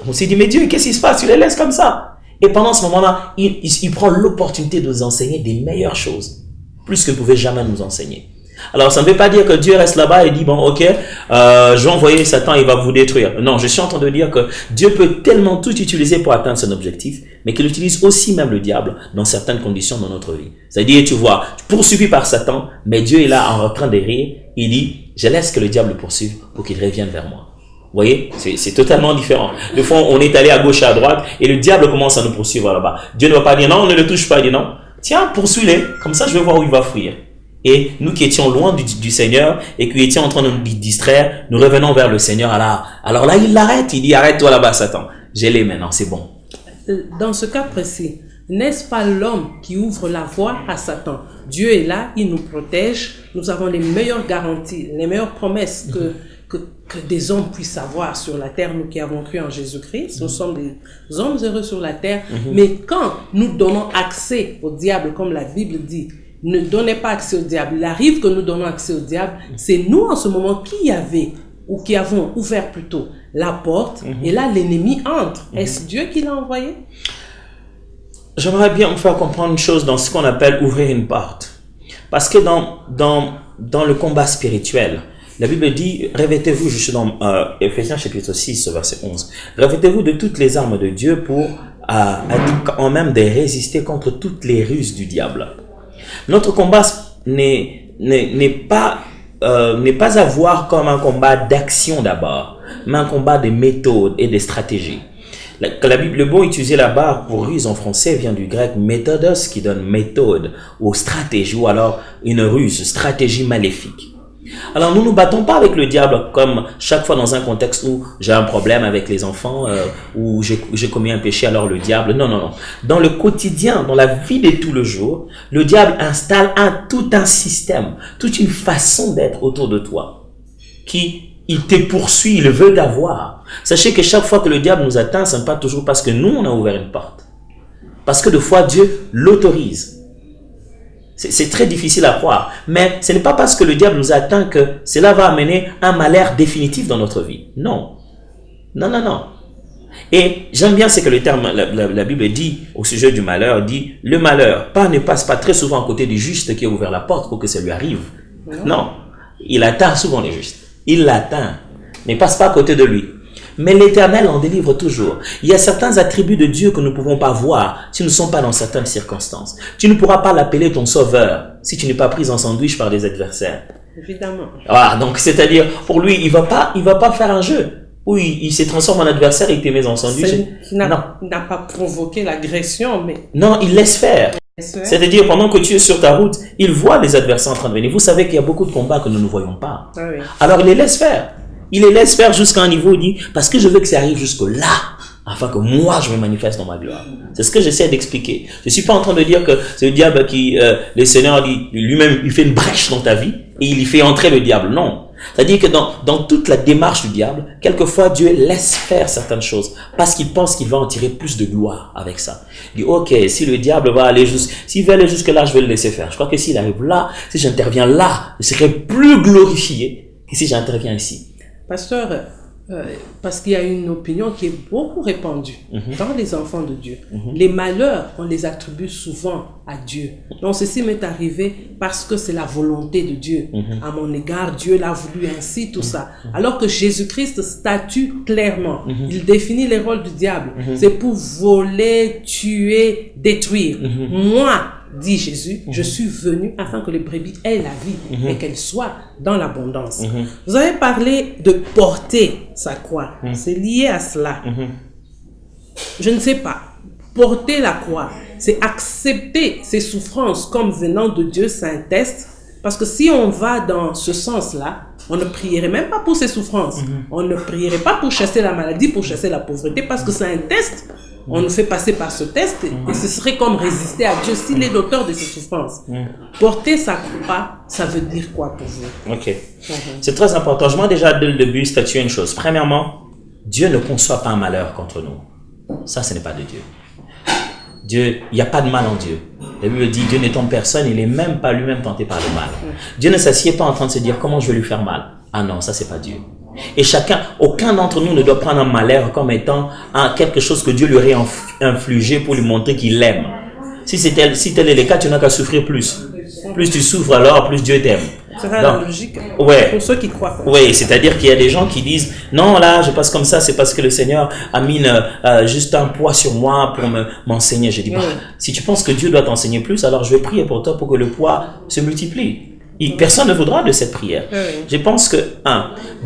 On s'est dit, mais Dieu, qu'est-ce qui se passe? Tu les laisses comme ça. Et pendant ce moment-là, il prend l'opportunité de nous enseigner des meilleures choses. Plus que ne pouvait jamais nous enseigner. Alors, ça ne veut pas dire que Dieu reste là-bas et dit, bon, ok, je vais envoyer Satan, il va vous détruire. Non, je suis en train de dire que Dieu peut tellement tout utiliser pour atteindre son objectif, mais qu'il utilise aussi même le diable dans certaines conditions dans notre vie. C'est-à-dire, tu vois, poursuivi par Satan, mais Dieu est là en train de rire, il dit, je laisse que le diable le poursuive pour qu'il revienne vers moi. Vous voyez, c'est totalement différent. Des fois, on est allé à gauche et à droite, et le diable commence à nous poursuivre là-bas. Dieu ne va pas dire, non, ne le touche pas, il dit non. Tiens, poursuis-les, comme ça je vais voir où il va fuir. Et nous qui étions loin du Seigneur et qui étions en train de nous distraire, nous revenons vers le Seigneur. Alors là, il l'arrête. Il dit, arrête-toi là-bas, Satan. J'ai les maintenant, c'est bon. Dans ce cas précis, n'est-ce pas l'homme qui ouvre la voie à Satan? Dieu est là, il nous protège. Nous avons les meilleures garanties, les meilleures promesses que des hommes puissent avoir sur la terre, nous qui avons cru en Jésus-Christ. Nous sommes des hommes heureux sur la terre. Mais quand nous donnons accès au diable, comme la Bible dit, ne donnez pas accès au diable. Il arrive que nous donnons accès au diable. C'est nous en ce moment qui avons ouvert plutôt la porte. Et là, l'ennemi entre. Est-ce Dieu qui l'a envoyé? J'aimerais bien vous faire comprendre une chose dans ce qu'on appelle ouvrir une porte. Parce que dans le combat spirituel, la Bible dit, revêtez-vous, je suis dans Ephésiens chapitre 6, verset 11, revêtez-vous de toutes les armes de Dieu pour être en même de résister contre toutes les ruses du diable. Notre combat n'est pas à voir comme un combat d'action d'abord, mais un combat de méthode et de stratégie. Le mot utilisé là-bas pour ruse en français vient du grec méthodos qui donne méthode ou stratégie ou alors une ruse, stratégie maléfique. Alors nous ne nous battons pas avec le diable comme chaque fois dans un contexte où j'ai un problème avec les enfants, où j'ai commis un péché, alors le diable, non. Dans le quotidien, dans la vie de tout le jour, le diable installe tout un système, toute une façon d'être autour de toi, il te poursuit, il veut t'avoir. Sachez que chaque fois que le diable nous atteint, ce n'est pas toujours parce que nous on a ouvert une porte, parce que des fois Dieu l'autorise. C'est très difficile à croire. Mais ce n'est pas parce que le diable nous atteint que cela va amener un malheur définitif dans notre vie. Non. Et j'aime bien ce que le terme, la Bible dit au sujet du malheur, dit le malheur ne passe pas très souvent à côté du juste qui a ouvert la porte pour que ça lui arrive. Non, il atteint souvent le juste. Il l'atteint, mais passe pas à côté de lui. Mais l'Éternel en délivre toujours. Il y a certains attributs de Dieu que nous ne pouvons pas voir si nous ne sommes pas dans certaines circonstances. Tu ne pourras pas l'appeler ton sauveur si tu n'es pas pris en sandwich par des adversaires. Évidemment. Voilà, donc c'est-à-dire, pour lui, il va pas faire un jeu où il se transforme en adversaire et il te met en sandwich. Il n'a pas provoqué l'agression, mais... Non, il laisse faire. C'est-à-dire, pendant que tu es sur ta route, il voit les adversaires en train de venir. Vous savez qu'il y a beaucoup de combats que nous ne voyons pas. Ah oui. Alors, il les laisse faire. Il les laisse faire jusqu'à un niveau où il dit, parce que je veux que ça arrive jusque-là, afin que moi, je me manifeste dans ma gloire. C'est ce que j'essaie d'expliquer. Je suis pas en train de dire que c'est le diable qui, le Seigneur dit, lui-même, il fait une brèche dans ta vie, et il y fait entrer le diable. Non. C'est-à-dire que dans toute la démarche du diable, quelquefois, Dieu laisse faire certaines choses, parce qu'il pense qu'il va en tirer plus de gloire avec ça. Il dit, ok, si le diable va aller s'il veut aller jusque là, je vais le laisser faire. Je crois que s'il arrive là, si j'interviens là, je serai plus glorifié que si j'interviens ici. Pasteur, parce qu'il y a une opinion qui est beaucoup répandue dans les enfants de Dieu. Les malheurs, on les attribue souvent à Dieu. Donc ceci m'est arrivé parce que c'est la volonté de Dieu. À mon égard, Dieu l'a voulu ainsi, tout ça. Alors que Jésus-Christ statue clairement. Il définit les rôles du diable. C'est pour voler, tuer, détruire. Moi, dit Jésus, je suis venu afin que les brebis aient la vie et qu'elles soient dans l'abondance. Vous avez parlé de porter sa croix. C'est lié à cela. Je ne sais pas. Porter la croix, c'est accepter ses souffrances comme venant de Dieu, c'est un test. Parce que si on va dans ce sens-là, on ne prierait même pas pour ses souffrances. On ne prierait pas pour chasser la maladie, pour chasser la pauvreté, parce que c'est un test. On nous fait passer par ce test et ce serait comme résister à Dieu s'il est l'auteur de ces souffrances. Porter sa croix, ça veut dire quoi pour vous? Ok. C'est très important. Je m'en déjà dès le début statuer une chose. Premièrement, Dieu ne conçoit pas un malheur contre nous. Ça, ce n'est pas de Dieu. Dieu, il n'y a pas de mal en Dieu. La Bible dit, Dieu n'est en personne, il n'est même pas lui-même tenté par le mal. Dieu ne s'assied pas en train de se dire, comment je vais lui faire mal? Ah non, ça c'est pas Dieu. Et aucun d'entre nous ne doit prendre un malheur comme étant quelque chose que Dieu lui aurait infligé pour lui montrer qu'il l'aime. Si tel est le cas, tu n'as qu'à souffrir plus. Plus tu souffres alors, plus Dieu t'aime. C'est la logique pour ceux qui croient. Oui, c'est-à-dire qu'il y a des gens qui disent non, là, je passe comme ça, c'est parce que le Seigneur a mis juste un poids sur moi pour m'enseigner. Je dis, si tu penses que Dieu doit t'enseigner plus, alors je vais prier pour toi pour que le poids se multiplie. Et personne ne voudra de cette prière. Je pense que,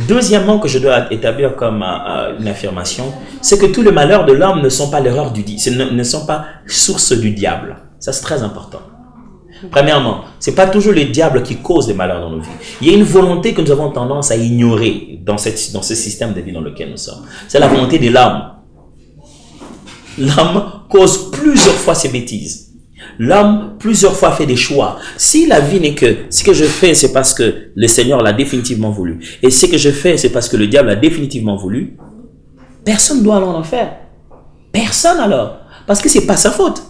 deuxièmement, que je dois établir comme une affirmation, c'est que tous les malheurs de l'homme ne sont pas l'erreur du diable, ne sont pas source du diable. Ça, c'est très important. Premièrement, c'est pas toujours les diables qui causent des malheurs dans nos vies. Il y a une volonté que nous avons tendance à ignorer dans ce système de vie dans lequel nous sommes. C'est la volonté de l'homme. L'homme cause plusieurs fois ses bêtises. L'homme, plusieurs fois, fait des choix. Si la vie n'est que ce que je fais, c'est parce que le Seigneur l'a définitivement voulu, et ce que je fais, c'est parce que le diable l'a définitivement voulu, personne ne doit aller en enfer. Personne alors. Parce que c'est pas sa faute.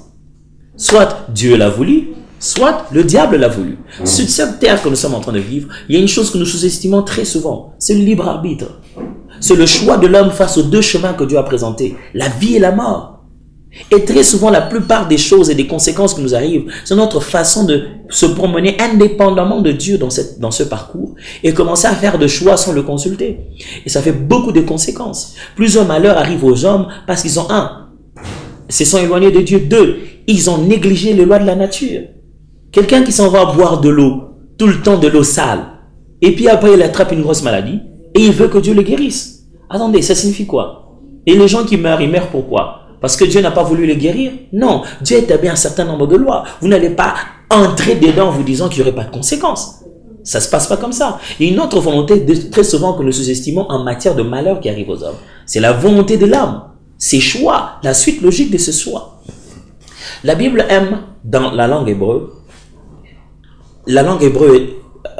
Soit Dieu l'a voulu, soit le diable l'a voulu. Sur cette terre que nous sommes en train de vivre, il y a une chose que nous sous-estimons très souvent. C'est le libre arbitre. C'est le choix de l'homme face aux deux chemins que Dieu a présentés. La vie et la mort. Et très souvent, la plupart des choses et des conséquences qui nous arrivent, c'est notre façon de se promener indépendamment de Dieu dans ce parcours et commencer à faire des choix sans le consulter. Et ça fait beaucoup de conséquences. Plusieurs malheurs arrivent aux hommes parce qu'ils ont se sont éloignés de Dieu. 2, ils ont négligé les lois de la nature. Quelqu'un qui s'en va boire de l'eau, tout le temps de l'eau sale, et puis après il attrape une grosse maladie, et il veut que Dieu le guérisse. Attendez, ça signifie quoi? Et les gens qui meurent, ils meurent pourquoi? Parce que Dieu n'a pas voulu les guérir? Non, Dieu a établi un certain nombre de lois. Vous n'allez pas entrer dedans en vous disant qu'il n'y aurait pas de conséquences. Ça ne se passe pas comme ça. Et une autre volonté, très souvent, que nous sous-estimons en matière de malheur qui arrive aux hommes, c'est la volonté de l'âme. Ses choix, la suite logique de ce choix. La Bible aime, dans la langue hébreu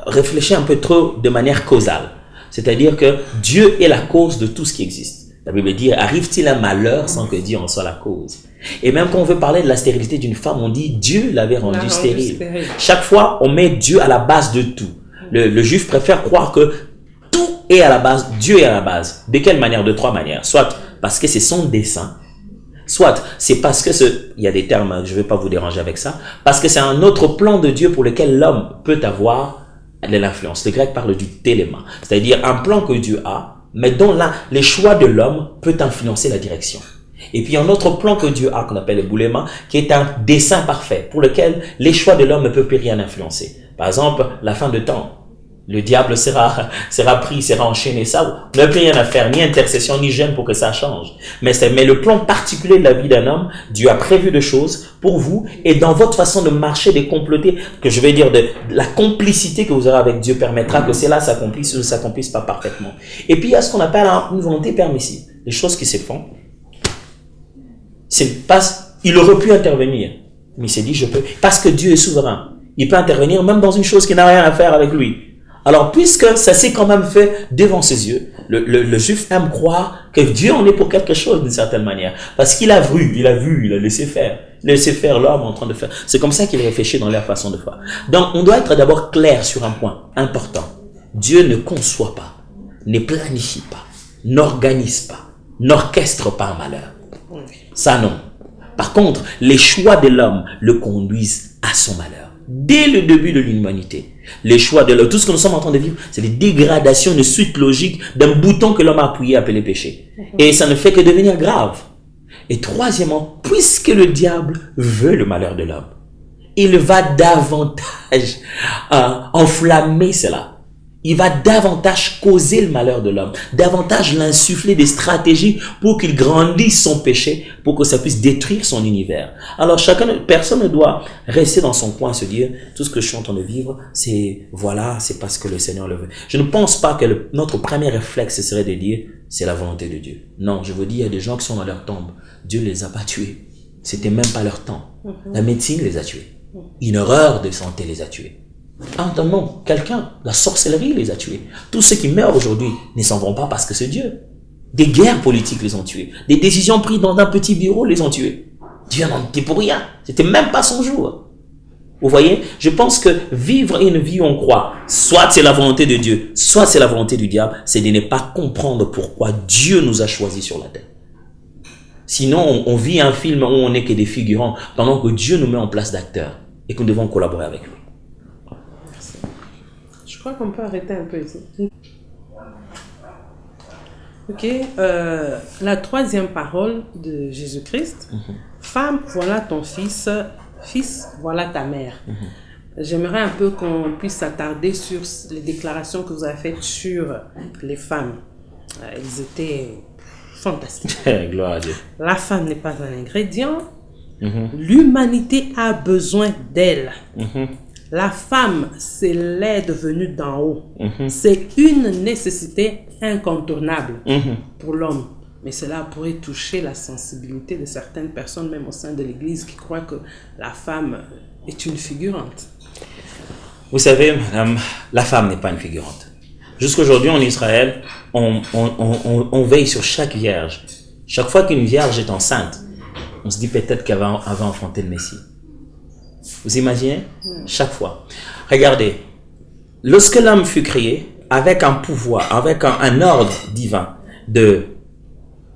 réfléchit un peu trop de manière causale. C'est-à-dire que Dieu est la cause de tout ce qui existe. La Bible dit, arrive-t-il un malheur sans que Dieu en soit la cause? Et même quand on veut parler de la stérilité d'une femme, on dit Dieu l'avait rendue stérile. Chaque fois, on met Dieu à la base de tout. Le juif préfère croire que tout est à la base, Dieu est à la base. De quelle manière? De trois manières. Soit parce que c'est son dessein, soit c'est parce que il y a des termes, je ne vais pas vous déranger avec ça, parce que c'est un autre plan de Dieu pour lequel l'homme peut avoir de l'influence. Le grec parle du téléma, c'est-à-dire un plan que Dieu a, mais dont là, les choix de l'homme peut influencer la direction. Et puis un autre plan que Dieu a, qu'on appelle le boulema, qui est un dessein parfait, pour lequel les choix de l'homme ne peuvent plus rien influencer. Par exemple, la fin de temps. Le diable sera pris, sera enchaîné, ça, on n'a plus rien à faire, ni intercession, ni gêne pour que ça change. Mais le plan particulier de la vie d'un homme, Dieu a prévu des choses pour vous, et dans votre façon de marcher, de comploter, que je vais dire de la complicité que vous aurez avec Dieu permettra que cela s'accomplisse ou ne s'accomplisse pas parfaitement. Et puis il y a ce qu'on appelle une volonté permissive. Les choses qui se font, il aurait pu intervenir, mais il s'est dit je peux, parce que Dieu est souverain. Il peut intervenir même dans une chose qui n'a rien à faire avec lui. Alors, puisque ça s'est quand même fait devant ses yeux, le juif aime croire que Dieu en est pour quelque chose d'une certaine manière. Parce qu'il a vu, il a laissé faire. Laissé faire l'homme en train de faire. C'est comme ça qu'il réfléchit dans leur façon de faire. Donc, on doit être d'abord clair sur un point important. Dieu ne conçoit pas, ne planifie pas, n'organise pas, n'orchestre pas un malheur. Ça, non. Par contre, les choix de l'homme le conduisent à son malheur. Dès le début de l'humanité, les choix de l'homme, tout ce que nous sommes en train de vivre, c'est des dégradations, une suite logique d'un bouton que l'homme a appuyé appelé péché. Et ça ne fait que devenir grave. Et troisièmement, puisque le diable veut le malheur de l'homme, il va davantage enflammer cela. Il va davantage causer le malheur de l'homme, davantage l'insuffler des stratégies pour qu'il grandisse son péché, pour que ça puisse détruire son univers. Alors personne ne doit rester dans son coin et se dire, tout ce que je suis en train de vivre, c'est parce que le Seigneur le veut. Je ne pense pas que notre premier réflexe serait de dire, c'est la volonté de Dieu. Non, je vous dis, il y a des gens qui sont dans leur tombe. Dieu les a pas tués. C'était même pas leur temps. La médecine les a tués. Une erreur de santé les a tués. Non, la sorcellerie les a tués. Tous ceux qui meurent aujourd'hui ne s'en vont pas parce que c'est Dieu. Des guerres politiques les ont tués. Des décisions prises dans un petit bureau les ont tués. Dieu n'en était pour rien. C'était même pas son jour. Vous voyez, je pense que vivre une vie où on croit, soit c'est la volonté de Dieu, soit c'est la volonté du diable, c'est de ne pas comprendre pourquoi Dieu nous a choisis sur la terre. Sinon, on vit un film où on n'est que des figurants, pendant que Dieu nous met en place d'acteurs et que nous devons collaborer avec lui. Je crois qu'on peut arrêter un peu ici. Ok, la troisième parole de Jésus-Christ. Femme, voilà ton fils. Fils, voilà ta mère. J'aimerais un peu qu'on puisse s'attarder sur les déclarations que vous avez faites sur les femmes. Elles étaient fantastiques. Gloire à Dieu. La femme n'est pas un ingrédient. L'humanité a besoin d'elle. La femme, c'est l'aide venue d'en haut. C'est une nécessité incontournable pour l'homme. Mais cela pourrait toucher la sensibilité de certaines personnes, même au sein de l'Église, qui croient que la femme est une figurante. Vous savez, madame, la femme n'est pas une figurante. Jusqu'aujourd'hui, en Israël, on veille sur chaque vierge. Chaque fois qu'une vierge est enceinte, on se dit peut-être qu'elle va enfanter le Messie. Vous imaginez? Chaque fois. Regardez, lorsque l'homme fut créé, avec un pouvoir, avec un ordre divin de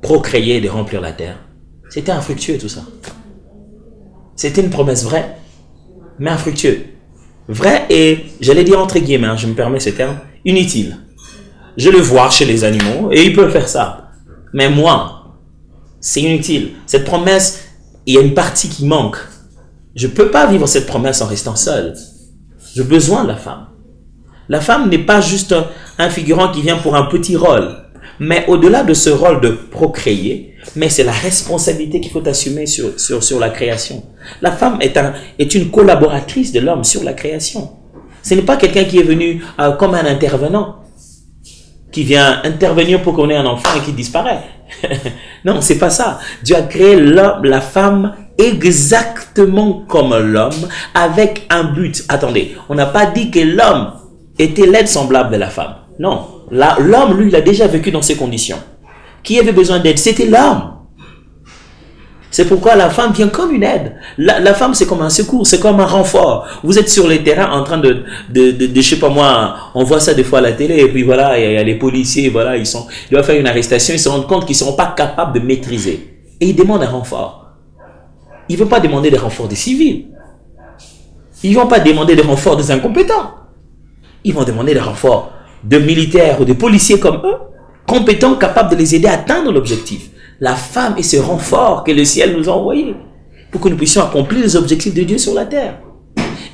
procréer, de remplir la terre, c'était infructueux tout ça. C'était une promesse vraie, mais infructueux. Vrai et, j'allais dire entre guillemets, je me permets ce terme, inutile. Je le vois chez les animaux et ils peuvent faire ça. Mais moi, c'est inutile. Cette promesse, il y a une partie qui manque. Je ne peux pas vivre cette promesse en restant seul. J'ai besoin de la femme. La femme n'est pas juste un figurant qui vient pour un petit rôle. Mais au-delà de ce rôle de procréer, mais c'est la responsabilité qu'il faut assumer sur la création. La femme est une collaboratrice de l'homme sur la création. Ce n'est pas quelqu'un qui est venu comme un intervenant, qui vient intervenir pour qu'on ait un enfant et qui disparaît. Non, c'est pas ça. Dieu a créé la femme exactement comme l'homme, avec un but. Attendez, on n'a pas dit que l'homme était l'aide semblable de la femme. Non. L'homme, lui, il a déjà vécu dans ces conditions. Qui avait besoin d'aide? C'était l'homme. C'est pourquoi la femme vient comme une aide. La femme, c'est comme un secours, c'est comme un renfort. Vous êtes sur les terrains en train de je sais pas moi, on voit ça des fois à la télé, et puis voilà, il y a les policiers, voilà, ils doivent faire une arrestation, ils se rendent compte qu'ils ne seront pas capables de maîtriser. Et ils demandent un renfort. Ils ne vont pas demander des renforts des civils. Ils ne vont pas demander des renforts des incompétents. Ils vont demander des renforts de militaires ou de policiers comme eux, compétents, capables de les aider à atteindre l'objectif. La femme est ce renfort que le ciel nous a envoyé pour que nous puissions accomplir les objectifs de Dieu sur la terre.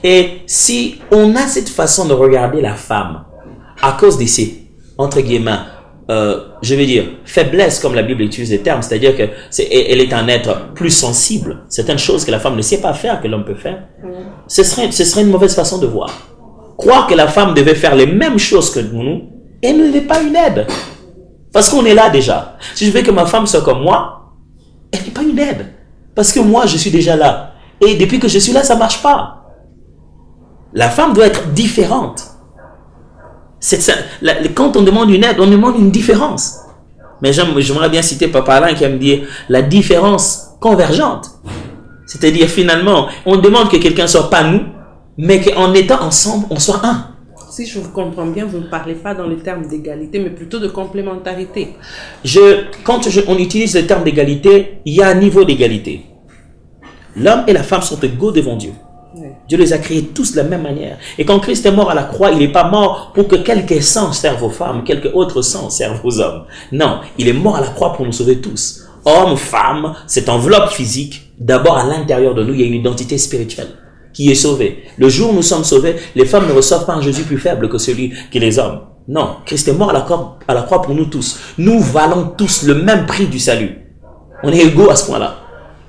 Et si on a cette façon de regarder la femme à cause de ses, entre guillemets, je vais dire, faiblesse, comme la Bible utilise le terme, c'est-à-dire qu'elle est un être plus sensible, certaines choses que la femme ne sait pas faire, que l'homme peut faire, ce serait une mauvaise façon de voir. Croire que la femme devait faire les mêmes choses que nous, elle ne n'est pas une aide. Parce qu'on est là déjà. Si je veux que ma femme soit comme moi, elle n'est pas une aide. Parce que moi, je suis déjà là. Et depuis que je suis là, ça ne marche pas. La femme doit être différente. Quand on demande une aide, on demande une différence. Mais j'aimerais bien citer Papa Alain qui va me dire la différence convergente. C'est-à-dire finalement, on demande que quelqu'un ne soit pas nous, mais qu'en étant ensemble, on soit un. Si je vous comprends bien, vous ne parlez pas dans les termes d'égalité, mais plutôt de complémentarité. Quand on utilise le terme d'égalité, il y a un niveau d'égalité. L'homme et la femme sont égaux devant Dieu. Oui. Dieu les a créés tous de la même manière. Et quand Christ est mort à la croix, il n'est pas mort pour que quelque sang serve aux femmes, quelque autre sang serve aux hommes. Non, il est mort à la croix pour nous sauver tous. Hommes, femmes, cette enveloppe physique, d'abord à l'intérieur de nous, il y a une identité spirituelle qui est sauvée. Le jour où nous sommes sauvés, les femmes ne reçoivent pas un Jésus plus faible que celui qui les hommes. Non, Christ est mort à la croix pour nous tous. Nous valons tous le même prix du salut. On est égaux à ce point-là.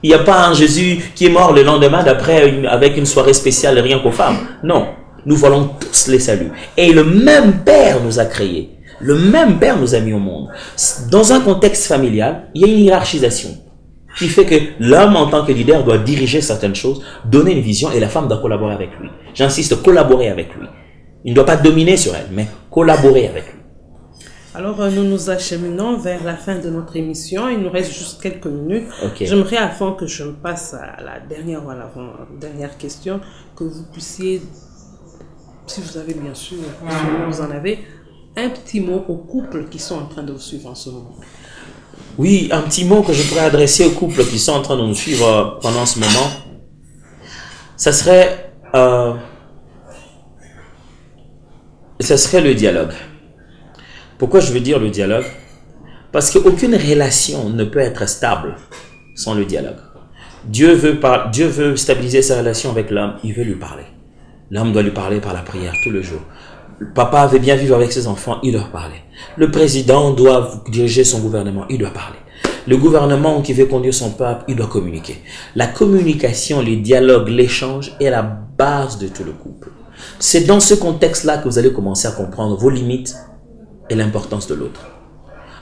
Il n'y a pas un Jésus qui est mort le lendemain d'après avec une soirée spéciale rien qu'aux femmes. Non, nous valons tous les saluts. Et le même Père nous a créés. Le même Père nous a mis au monde. Dans un contexte familial, il y a une hiérarchisation qui fait que l'homme en tant que leader doit diriger certaines choses, donner une vision et la femme doit collaborer avec lui. J'insiste, collaborer avec lui. Il ne doit pas dominer sur elle, mais collaborer avec lui. Alors, nous nous acheminons vers la fin de notre émission. Il nous reste juste quelques minutes. Okay. J'aimerais, avant que je passe à la dernière ou à l'avant-dernière question, que vous puissiez, si vous avez bien sûr, si vous en avez, un petit mot aux couples qui sont en train de vous suivre en ce moment. Oui, un petit mot que je pourrais adresser aux couples qui sont en train de nous suivre pendant ce moment, ça serait le dialogue. Pourquoi je veux dire le dialogue? Parce qu'aucune relation ne peut être stable sans le dialogue. Dieu veut stabiliser sa relation avec l'homme, il veut lui parler. L'homme doit lui parler par la prière tout le jour. Le papa veut bien vivre avec ses enfants, il doit parler. Le président doit diriger son gouvernement, il doit parler. Le gouvernement qui veut conduire son peuple, il doit communiquer. La communication, les dialogues, l'échange est la base de tout le couple. C'est dans ce contexte-là que vous allez commencer à comprendre vos limites et l'importance de l'autre.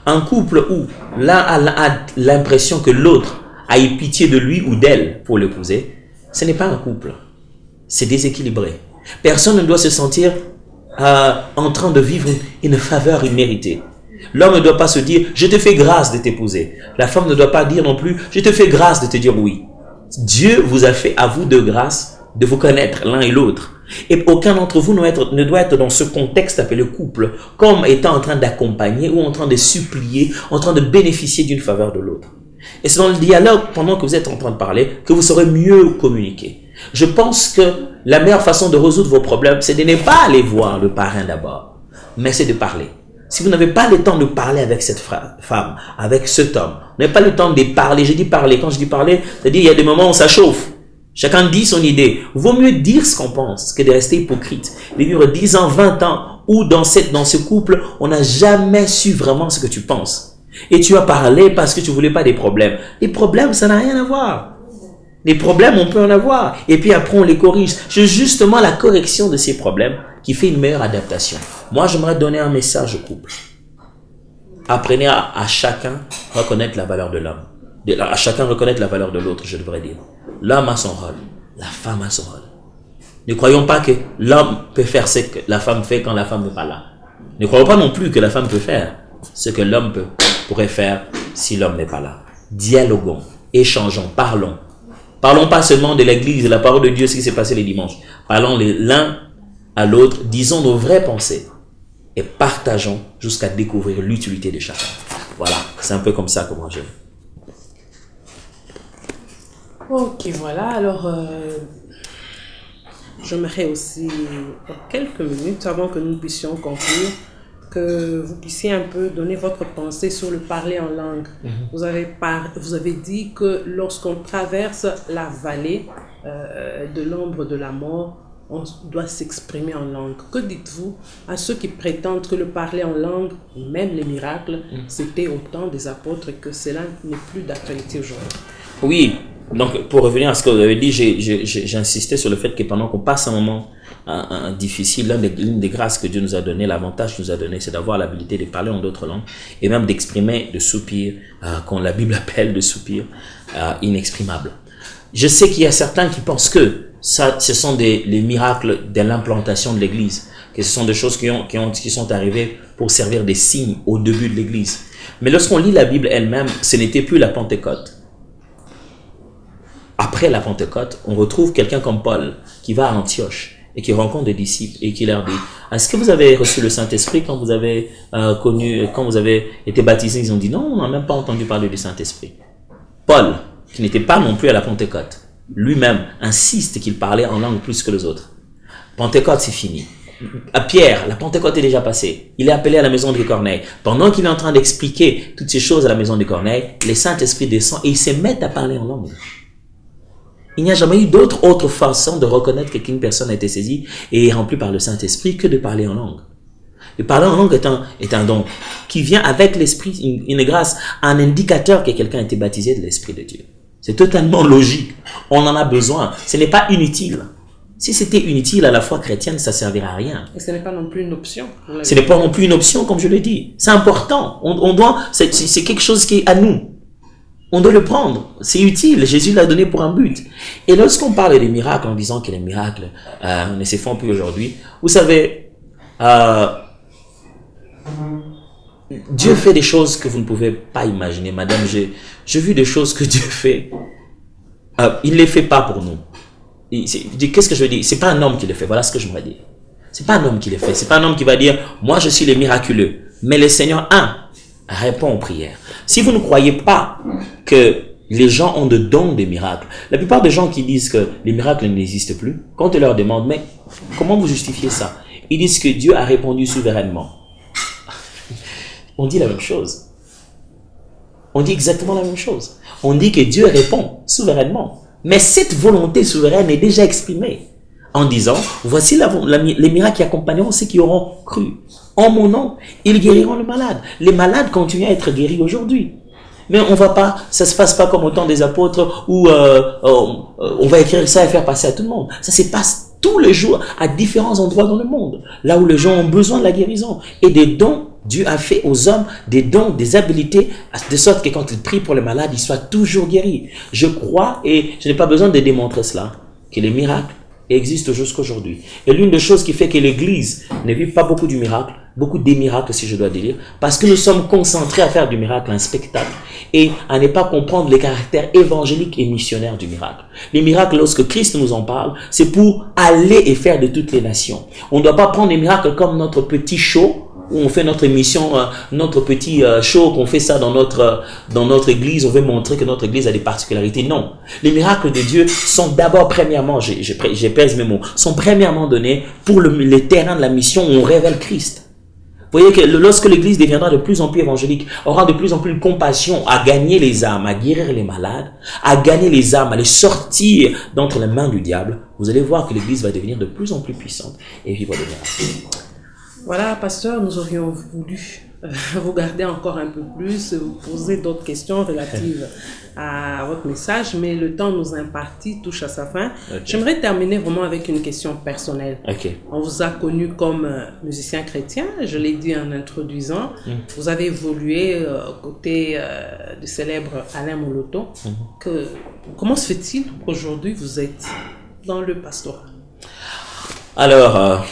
Un couple où l'un a l'impression que l'autre a eu pitié de lui ou d'elle pour l'épouser, ce n'est pas un couple. C'est déséquilibré. Personne ne doit se sentir en train de vivre une faveur imméritée. L'homme ne doit pas se dire « je te fais grâce de t'épouser ». La femme ne doit pas dire non plus « je te fais grâce de te dire oui ». Dieu vous a fait à vous de grâce de vous connaître l'un et l'autre. Et aucun d'entre vous ne doit être dans ce contexte appelé couple, comme étant en train d'accompagner ou en train de supplier, en train de bénéficier d'une faveur de l'autre. Et c'est dans le dialogue, pendant que vous êtes en train de parler, que vous saurez mieux communiquer. Je pense que la meilleure façon de résoudre vos problèmes, c'est de ne pas aller voir le parrain d'abord, mais c'est de parler. Si vous n'avez pas le temps de parler avec cette femme, avec cet homme, vous n'avez pas le temps de parler, je dis parler, quand je dis parler, c'est-à-dire il y a des moments où ça chauffe. Chacun dit son idée. Vaut mieux dire ce qu'on pense que de rester hypocrite. De vivre 10 ans, 20 ans, où dans ce couple, on n'a jamais su vraiment ce que tu penses. Et tu as parlé parce que tu voulais pas des problèmes. Les problèmes, ça n'a rien à voir. Les problèmes, on peut en avoir. Et puis après, on les corrige. C'est justement la correction de ces problèmes qui fait une meilleure adaptation. Moi, j'aimerais donner un message au couple. Apprenez à chacun reconnaître la valeur de l'homme. À chacun reconnaître la valeur de l'autre, je devrais dire. L'homme a son rôle, la femme a son rôle. Ne croyons pas que l'homme peut faire ce que la femme fait quand la femme n'est pas là. Ne croyons pas non plus que la femme peut faire ce que l'homme pourrait faire si l'homme n'est pas là. Dialoguons, échangeons, parlons. Parlons pas seulement de l'église, de la parole de Dieu, ce qui s'est passé les dimanches. Parlons l'un à l'autre, disons nos vraies pensées et partageons jusqu'à découvrir l'utilité de chacun. Voilà, c'est un peu comme ça que moi je... Ok, voilà. Alors, j'aimerais aussi, en quelques minutes, avant que nous puissions conclure, que vous puissiez un peu donner votre pensée sur le parler en langue. Vous avez dit que lorsqu'on traverse la vallée de l'ombre de la mort, on doit s'exprimer en langue. Que dites-vous à ceux qui prétendent que le parler en langue, même les miracles, c'était au temps des apôtres et que cela n'est plus d'actualité aujourd'hui? Oui, donc pour revenir à ce que vous avez dit, j'insistais sur le fait que pendant qu'on passe un moment difficile, l'une des grâces que Dieu nous a donné, l'avantage qu'il nous a donné, c'est d'avoir l'habilité de parler en d'autres langues et même d'exprimer des soupirs, qu'on la Bible appelle des soupirs inexprimables. Je sais qu'il y a certains qui pensent que ça, ce sont les miracles de l'implantation de l'Église, que ce sont des choses qui sont arrivées pour servir des signes au début de l'Église. Mais lorsqu'on lit la Bible elle-même, ce n'était plus la Pentecôte. Après la Pentecôte, on retrouve quelqu'un comme Paul qui va à Antioche et qui rencontre des disciples et qui leur dit: est-ce que vous avez reçu le Saint-Esprit quand vous avez quand vous avez été baptisé? Ils ont dit non, on n'a même pas entendu parler du Saint-Esprit. Paul, qui n'était pas non plus à la Pentecôte, lui-même insiste qu'il parlait en langue plus que les autres. Pentecôte, c'est fini. À Pierre, la Pentecôte est déjà passée. Il est appelé à la maison de Corneille. Pendant qu'il est en train d'expliquer toutes ces choses à la maison de Corneille, le Saint-Esprit descend et il se met à parler en langue. Il n'y a jamais eu autre façon de reconnaître qu'une personne a été saisie et est remplie par le Saint-Esprit que de parler en langue. Et parler en langue est un don qui vient avec l'Esprit, une grâce, un indicateur que quelqu'un a été baptisé de l'Esprit de Dieu. C'est totalement logique. On en a besoin. Ce n'est pas inutile. Si c'était inutile à la foi chrétienne, ça ne servirait à rien. Et ce n'est pas non plus une option. Ce n'est pas non plus une option, comme je l'ai dit. C'est important. C'est quelque chose qui est à nous. On doit le prendre. C'est utile. Jésus l'a donné pour un but. Et lorsqu'on parle des miracles, en disant que les miracles ne se font plus aujourd'hui, vous savez, Dieu fait des choses que vous ne pouvez pas imaginer. Madame, j'ai vu des choses que Dieu fait. Il ne les fait pas pour nous. Qu'est-ce que je veux dire? C'est pas un homme qui le fait. Voilà ce que je voudrais dire. C'est pas un homme qui le fait. C'est pas un homme qui va dire: moi je suis le miraculeux. Mais le Seigneur, répond aux prières. Si vous ne croyez pas que les gens ont de dons des miracles, la plupart des gens qui disent que les miracles n'existent plus, quand on leur demande: mais comment vous justifiez ça? Ils disent que Dieu a répondu souverainement. On dit la même chose. On dit exactement la même chose. On dit que Dieu répond souverainement. Mais cette volonté souveraine est déjà exprimée en disant: voici les miracles qui accompagneront ceux qui auront cru. En mon nom, ils guériront le malade. Les malades continuent à être guéris aujourd'hui. Mais ça se passe pas comme au temps des apôtres où on va écrire ça et faire passer à tout le monde. Ça se passe tous les jours à différents endroits dans le monde, là où les gens ont besoin de la guérison. Et des dons, Dieu a fait aux hommes des dons, des habilités, de sorte que quand ils prient pour les malades, ils soient toujours guéris. Je crois, et je n'ai pas besoin de démontrer cela, que les miracles existent jusqu'à aujourd'hui. Et l'une des choses qui fait que l'Église ne vit pas beaucoup des miracles si je dois dire, parce que nous sommes concentrés à faire du miracle un spectacle et à ne pas comprendre les caractères évangéliques et missionnaires du miracle. Les miracles, lorsque Christ nous en parle, c'est pour aller et faire de toutes les nations. On ne doit pas prendre les miracles comme notre petit show, où on fait notre émission, notre petit show, qu'on fait ça dans notre église, on veut montrer que notre église a des particularités. Non. Les miracles de Dieu sont d'abord, premièrement, je pèse mes mots, sont premièrement donnés pour le terrain de la mission où on révèle Christ. Vous voyez que lorsque l'église deviendra de plus en plus évangélique, aura de plus en plus de compassion à gagner les âmes, à guérir les malades, à gagner les âmes, à les sortir d'entre les mains du diable, vous allez voir que l'église va devenir de plus en plus puissante et vivre de miracles. Voilà, pasteur, nous aurions voulu vous garder encore un peu plus, vous poser d'autres questions relatives à votre message, mais le temps nous imparti touche à sa fin. Okay. J'aimerais terminer vraiment avec une question personnelle. Okay. On vous a connu comme musicien chrétien, je l'ai dit en introduisant. Vous avez évolué aux côtés du célèbre Alain Moloto. Comment se fait-il qu'aujourd'hui vous êtes dans le pastorat? Alors,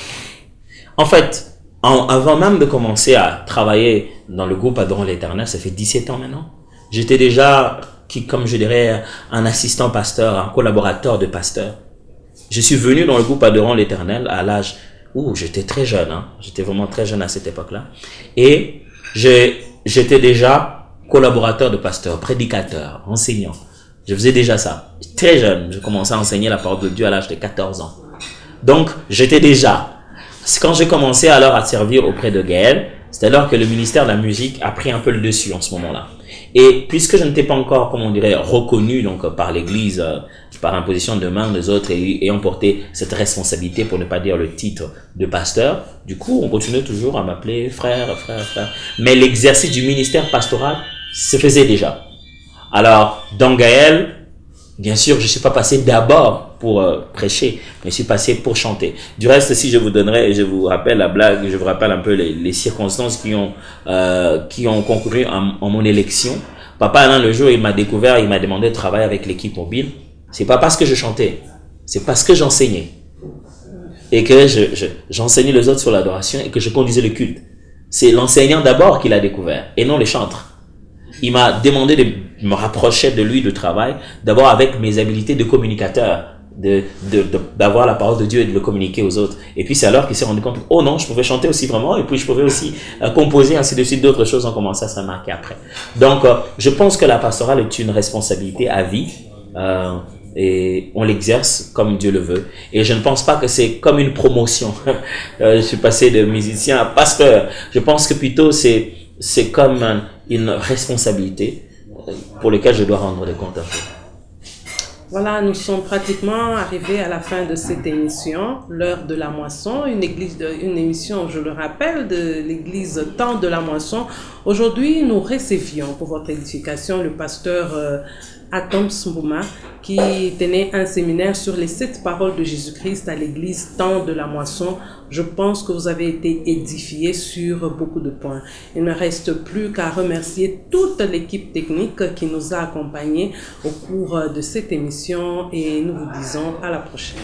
en fait, avant même de commencer à travailler dans le groupe Adorons l'Éternel, ça fait 17 ans maintenant, j'étais déjà comme je dirais, un assistant pasteur, un collaborateur de pasteur. Je suis venu dans le groupe Adorant l'Éternel à l'âge où j'étais très jeune, hein. J'étais vraiment très jeune à cette époque-là. Et j'étais déjà collaborateur de pasteur, prédicateur, enseignant. Je faisais déjà ça. Très jeune, je commençais à enseigner la parole de Dieu à l'âge de 14 ans. Donc, j'étais déjà. Quand j'ai commencé alors à servir auprès de Gaël, c'est alors que le ministère de la musique a pris un peu le dessus en ce moment-là. Et puisque je n'étais pas encore, comme on dirait, reconnu donc par l'Église, par imposition de main des autres et ayant porté cette responsabilité, pour ne pas dire le titre de pasteur, du coup, on continuait toujours à m'appeler frère. Mais l'exercice du ministère pastoral se faisait déjà. Alors, dans Gaël, bien sûr, je ne suis pas passé d'abord pour prêcher, mais je suis passé pour chanter. Du reste, si je vous donnerai, je vous rappelle la blague, je vous rappelle un peu les circonstances qui ont concouru en mon élection. Papa, Alain, le jour, il m'a découvert, il m'a demandé de travailler avec l'équipe mobile. C'est pas parce que je chantais, c'est parce que j'enseignais. Et que j'enseignais les autres sur l'adoration et que je conduisais le culte. C'est l'enseignant d'abord qui l'a découvert, et non les chantres. Il m'a demandé de me rapprocher de lui, de travail, d'abord avec mes habiletés de communicateur, d'avoir la parole de Dieu et de le communiquer aux autres. Et puis c'est alors qu'il s'est rendu compte, oh non, je pouvais chanter aussi vraiment, et puis je pouvais aussi composer, ainsi de suite, d'autres choses ont commencé à se remarquer après. Donc, je pense que la pastorale est une responsabilité à vie, et on l'exerce comme Dieu le veut. Et je ne pense pas que c'est comme une promotion. Je suis passé de musicien à pasteur. Je pense que plutôt c'est comme une responsabilité pour laquelle je dois rendre des comptes à Dieu. Voilà, nous sommes pratiquement arrivés à la fin de cette émission, l'heure de la moisson, une émission, je le rappelle, de l'église Temps de la Moisson. Aujourd'hui, nous recevions pour votre édification le pasteur Atom Mbouma, qui tenait un séminaire sur les 7 paroles de Jésus-Christ à l'église Temps de la Moisson. Je pense que vous avez été édifiés sur beaucoup de points. Il ne me reste plus qu'à remercier toute l'équipe technique qui nous a accompagnés au cours de cette émission et nous vous disons à la prochaine.